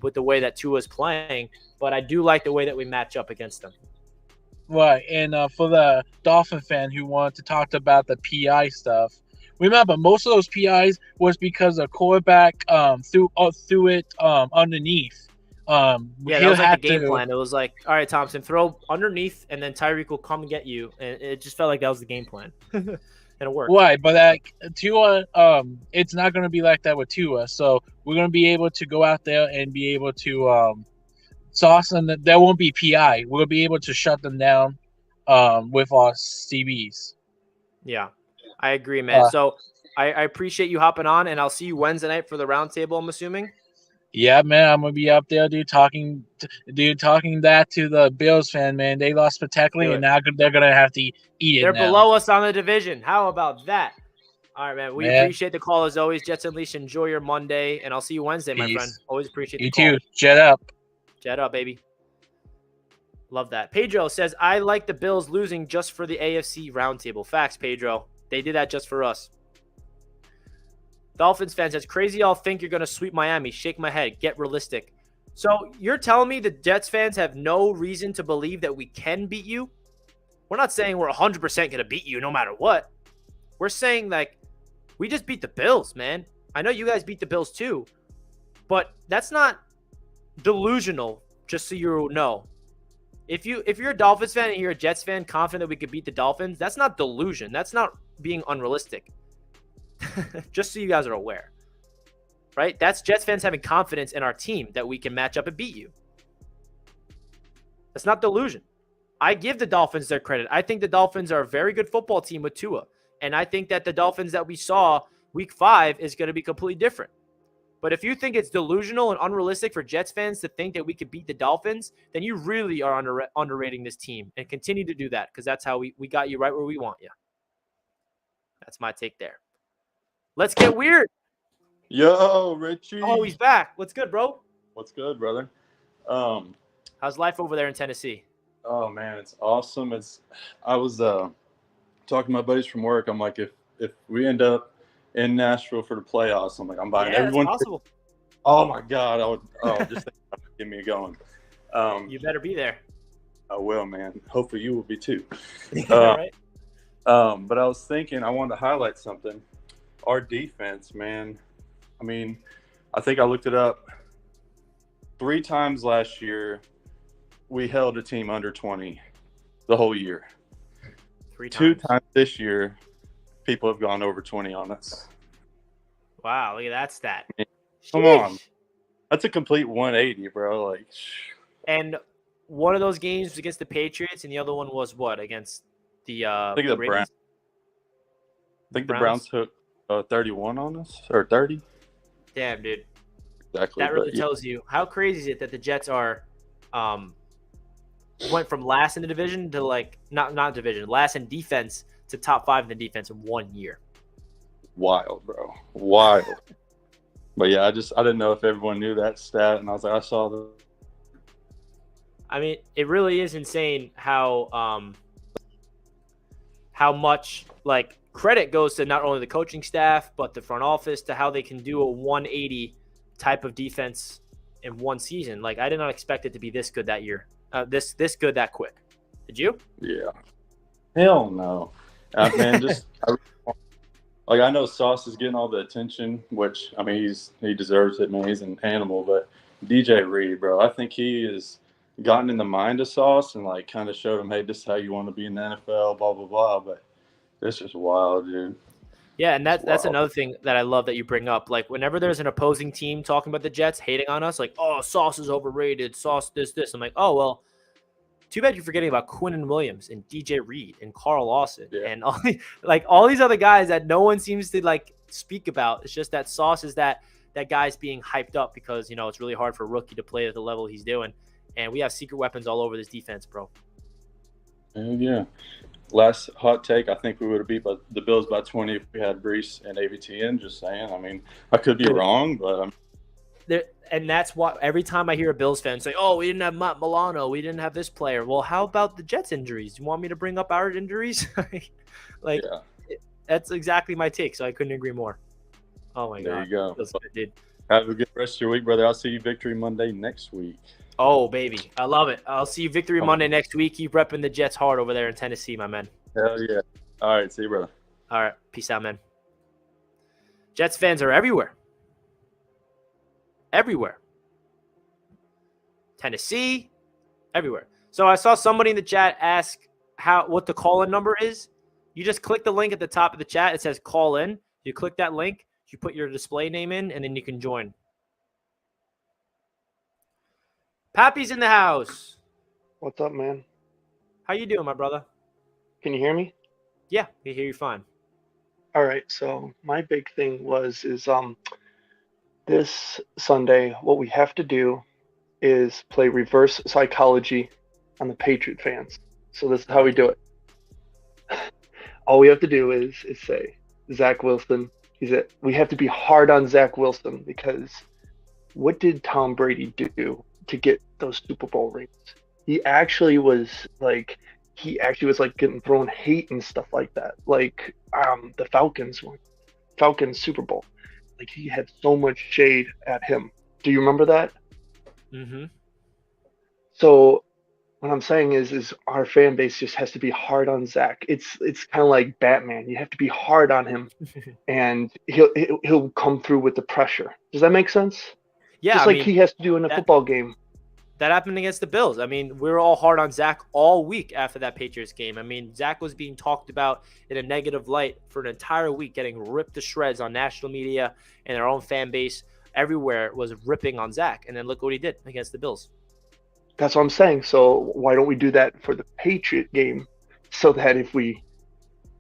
with the way that Tua's playing. But I do like the way that we match up against them. Right. And for the Dolphin fan who wanted to talk about the PI stuff, remember, most of those PIs was because the quarterback threw it underneath. That was like the game plan. It was like, all right, Thompson, throw underneath, and then Tyreek will come and get you. And it just felt like that was the game plan. it'll work. Why? But Tua, it's not going to be like that with Tua. So we're going to be able to go out there and be able to sauce, and there won't be PI. We'll be able to shut them down with our CBs. Yeah, I agree, man. So I appreciate you hopping on, and I'll see you Wednesday night for the roundtable, I'm assuming. Yeah, man, I'm gonna be up there, talking that to the Bills fan, man. They lost spectacularly, and now they're gonna have to eat it. They're now. below us on the division. How about that? All right, man. We Man. appreciate the call as always. Jets Unleashed, enjoy your Monday, and I'll see you Wednesday, my friend. Always appreciate the call. You too. Jet up. Jet up, baby. Love that. Pedro says, I like the Bills losing just for the AFC roundtable. Facts, Pedro. They did that just for us. Dolphins fan says, crazy y'all think you're going to sweep Miami. Shake my head. Get realistic. So you're telling me the Jets fans have no reason to believe that we can beat you? We're not saying we're 100% going to beat you no matter what. We're saying, like, we just beat the Bills, man. I know you guys beat the Bills too, but that's not delusional, just so you know. If you're a Dolphins fan and you're a Jets fan confident that we could beat the Dolphins, that's not delusion. That's not being unrealistic. Just so you guys are aware. Right? That's Jets fans having confidence in our team that we can match up and beat you. That's not delusion. I give the Dolphins their credit. I think the Dolphins are a very good football team with Tua. And I think that the Dolphins that we saw week 5 is going to be completely different. But if you think it's delusional and unrealistic for Jets fans to think that we could beat the Dolphins, then you really are underrating this team, and continue to do that, because that's how we got you right where we want you. That's my take there. Let's get weird. Yo, Richie. Oh, he's back. What's good, bro? What's good, brother? How's life over there in Tennessee? Oh man, it's awesome. I was talking to my buddies from work. I'm like, if we end up in Nashville for the playoffs, I'm like, I'm buying everyone. That's possible. Oh my God, I would just think about it, get me going. You better be there. I will, man. Hopefully you will be too. Right? But I was thinking, I wanted to highlight something. Our defense, man. I mean, I think I looked it up. 3 times last year, we held a team under 20 the whole year. 3 times. 2 times this year, people have gone over 20 on us. Wow, look at that stat. Come on. That's a complete 180, bro. Like, and one of those games was against the Patriots, and the other one was what? Against the I think the Browns. I think the Browns took 31 on us, or 30. Damn, dude. Exactly. That really tells you how crazy is it that the Jets are went from last in the division to like not division, last in defense to top 5 in the defense in 1 year. Wild, bro. Wild. But yeah, I didn't know if everyone knew that stat, and I was like, I saw the. I mean, it really is insane how much like credit goes to not only the coaching staff but the front office to how they can do a 180 type of defense in one season. Like, I did not expect it to be this good that year. This good that quick. Did you? Yeah. Hell no. Man, I know Sauce is getting all the attention, which, I mean, he deserves it, man. He's an animal. But DJ Reed, bro, I think he has gotten in the mind of Sauce and, like, kind of showed him, hey, this is how you want to be in the NFL, blah, blah, blah. But this is wild, dude. Yeah, and that's another thing that I love that you bring up. Like, whenever there's an opposing team talking about the Jets, hating on us, like, oh, Sauce is overrated, Sauce this. I'm like, oh, well, too bad you're forgetting about Quinnen Williams and DJ Reed and Carl Lawson and all these other guys that no one seems to like speak about. It's just that Sauce is that guy's being hyped up because, you know, it's really hard for a rookie to play at the level he's doing. And we have secret weapons all over this defense, bro. Yeah. Last hot take, I think we would have beat the Bills by 20 if we had Brees and AVTN. Just saying. I mean, I could be wrong, but and that's why every time I hear a Bills fan say, oh, we didn't have Matt Milano, we didn't have this player. Well, how about the Jets injuries? You want me to bring up our injuries? That's exactly my take, so I couldn't agree more. Oh, my God. There you go. Good, dude. Have a good rest of your week, brother. I'll see you Victory Monday next week. Oh, baby. I love it. I'll see you Victory Monday next week. Keep repping the Jets hard over there in Tennessee, my man. Hell yeah. All right. See you, brother. All right. Peace out, man. Jets fans are everywhere. Everywhere. Tennessee, everywhere. So I saw somebody in the chat ask what the call-in number is. You just click the link at the top of the chat. It says call in. You click that link. You put your display name in, and then you can join. Pappy's in the house. What's up, man? How you doing, my brother? Can you hear me? Yeah, I hear you fine. All right. So my big thing is this Sunday, what we have to do is play reverse psychology on the Patriot fans. So this is how we do it. All we have to do is say Zach Wilson. We have to be hard on Zach Wilson, because what did Tom Brady do to get those Super Bowl rings? He actually was like getting thrown hate and stuff like that. Like the Falcons Super Bowl. Like, he had so much shade at him. Do you remember that? Mm-hmm. So what I'm saying is our fan base just has to be hard on Zach. It's kind of like Batman. You have to be hard on him, and he'll come through with the pressure. Does that make sense? Yeah, Just like he has to do in a football game. That happened against the Bills. I mean, we were all hard on Zach all week after that Patriots game. I mean, Zach was being talked about in a negative light for an entire week, getting ripped to shreds on national media, and our own fan base everywhere was ripping on Zach. And then look what he did against the Bills. That's what I'm saying. So why don't we do that for the Patriot game, so that if we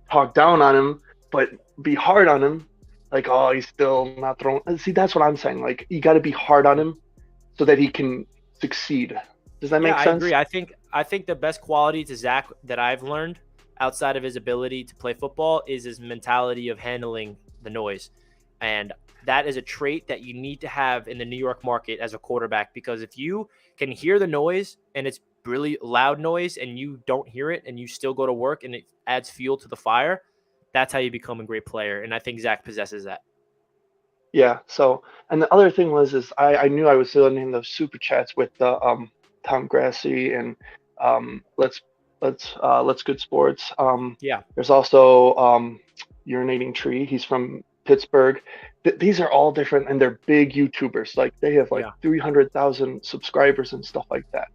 talk down on him but be hard on him, like, oh, he's still not throwing. See, that's what I'm saying. Like, you got to be hard on him so that he can succeed. Does that make sense? I agree. I think the best quality to Zach that I've learned outside of his ability to play football is his mentality of handling the noise. And that is a trait that you need to have in the New York market as a quarterback, because if you can hear the noise and it's really loud noise and you don't hear it and you still go to work and it adds fuel to the fire, that's how you become a great player. And I think Zach possesses that. Yeah. So, and the other thing is I knew I was filling in those super chats with Tom Grassi and Let's Good Sports. Yeah. There's also Urinating Tree. He's from Pittsburgh. These are all different, and they're big YouTubers. Like, they have 300,000 subscribers and stuff like that.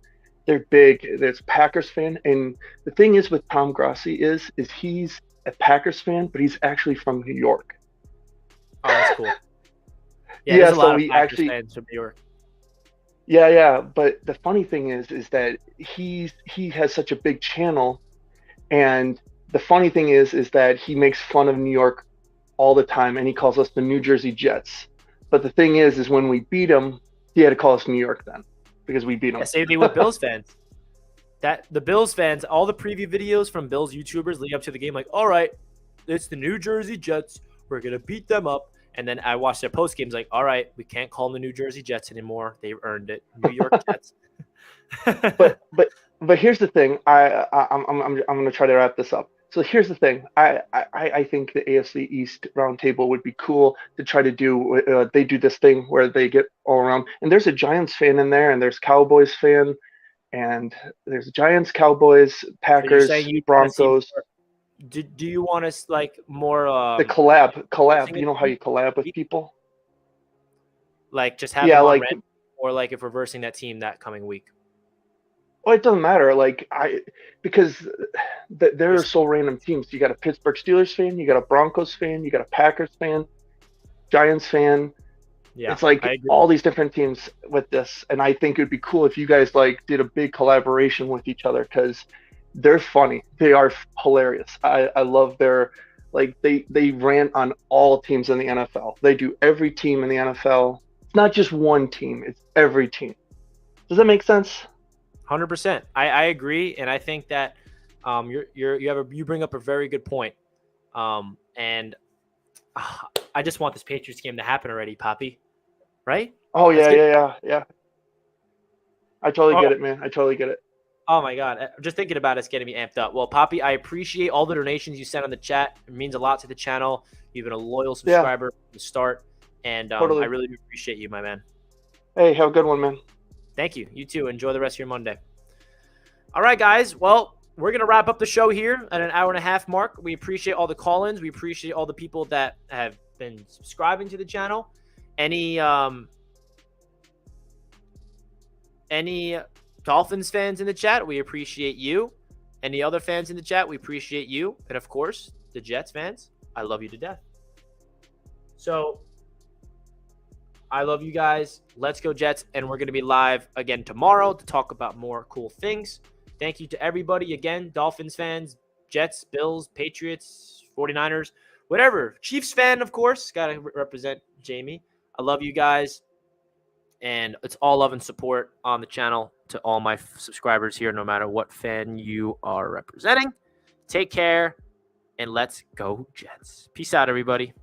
They're big. There's Packers fan, and the thing is with Tom Grassi is he's a Packers fan, but he's actually from New York. Oh, that's cool. Yeah, Yeah, there's a lot so of he Packers actually fans from New York. Yeah, but the funny thing is that he has such a big channel, and the funny thing is that he makes fun of New York all the time, and he calls us the New Jersey Jets. But the thing is when we beat him, he had to call us New York then, because we beat him. Yeah, same thing with Bills fans. That the Bills fans, all the preview videos from Bills YouTubers lead up to the game, like, all right, it's the New Jersey Jets. We're gonna beat them up. And then I watched their post games, like, all right, we can't call them the New Jersey Jets anymore. They earned it. New York Jets. but here's the thing. I'm gonna try to wrap this up. So here's the thing. I think the AFC East roundtable would be cool to try to do. They do this thing where they get all around, and there's a Giants fan in there, and there's Cowboys fan, and there's Giants, Cowboys, Packers, So you're Broncos. Do you want us like more the collab? You know how you collab with people? Like just have them on rent, or like if reversing that team that coming week? Well, it doesn't matter. Because there are so random teams. You got a Pittsburgh Steelers fan, you got a Broncos fan, you got a Packers fan, Giants fan. Yeah, it's like all these different teams with this, and I think it would be cool if you guys did a big collaboration with each other, because they're funny. They are hilarious. I love their they rant on all teams in the NFL. They do every team in the NFL. It's not just one team. It's every team. Does that make sense? 100%. I agree, and I think that you bring up a very good point. And I just want this Patriots game to happen already, Poppy. Right? Oh yeah. I totally get it, man. I totally get it. Oh my God. Just thinking about it's getting me amped up. Well, Poppy, I appreciate all the donations you sent on the chat. It means a lot to the channel. You've been a loyal subscriber from the start. And totally. I really do appreciate you, my man. Hey, have a good one, man. Thank you. You too. Enjoy the rest of your Monday. All right, guys. Well, we're going to wrap up the show here at an hour and a half mark. We appreciate all the call-ins. We appreciate all the people that have been subscribing to the channel. Any Dolphins fans in the chat, we appreciate you. Any other fans in the chat, we appreciate you. And of course, the Jets fans, I love you to death. So I love you guys. Let's go Jets. And we're going to be live again tomorrow to talk about more cool things. Thank you to everybody. Again, Dolphins fans, Jets, Bills, Patriots, 49ers, whatever. Chiefs fan, of course. Got to represent Jamie. I love you guys. And it's all love and support on the channel to all my subscribers here, no matter what fan you are representing. Take care, and let's go Jets. Peace out, everybody.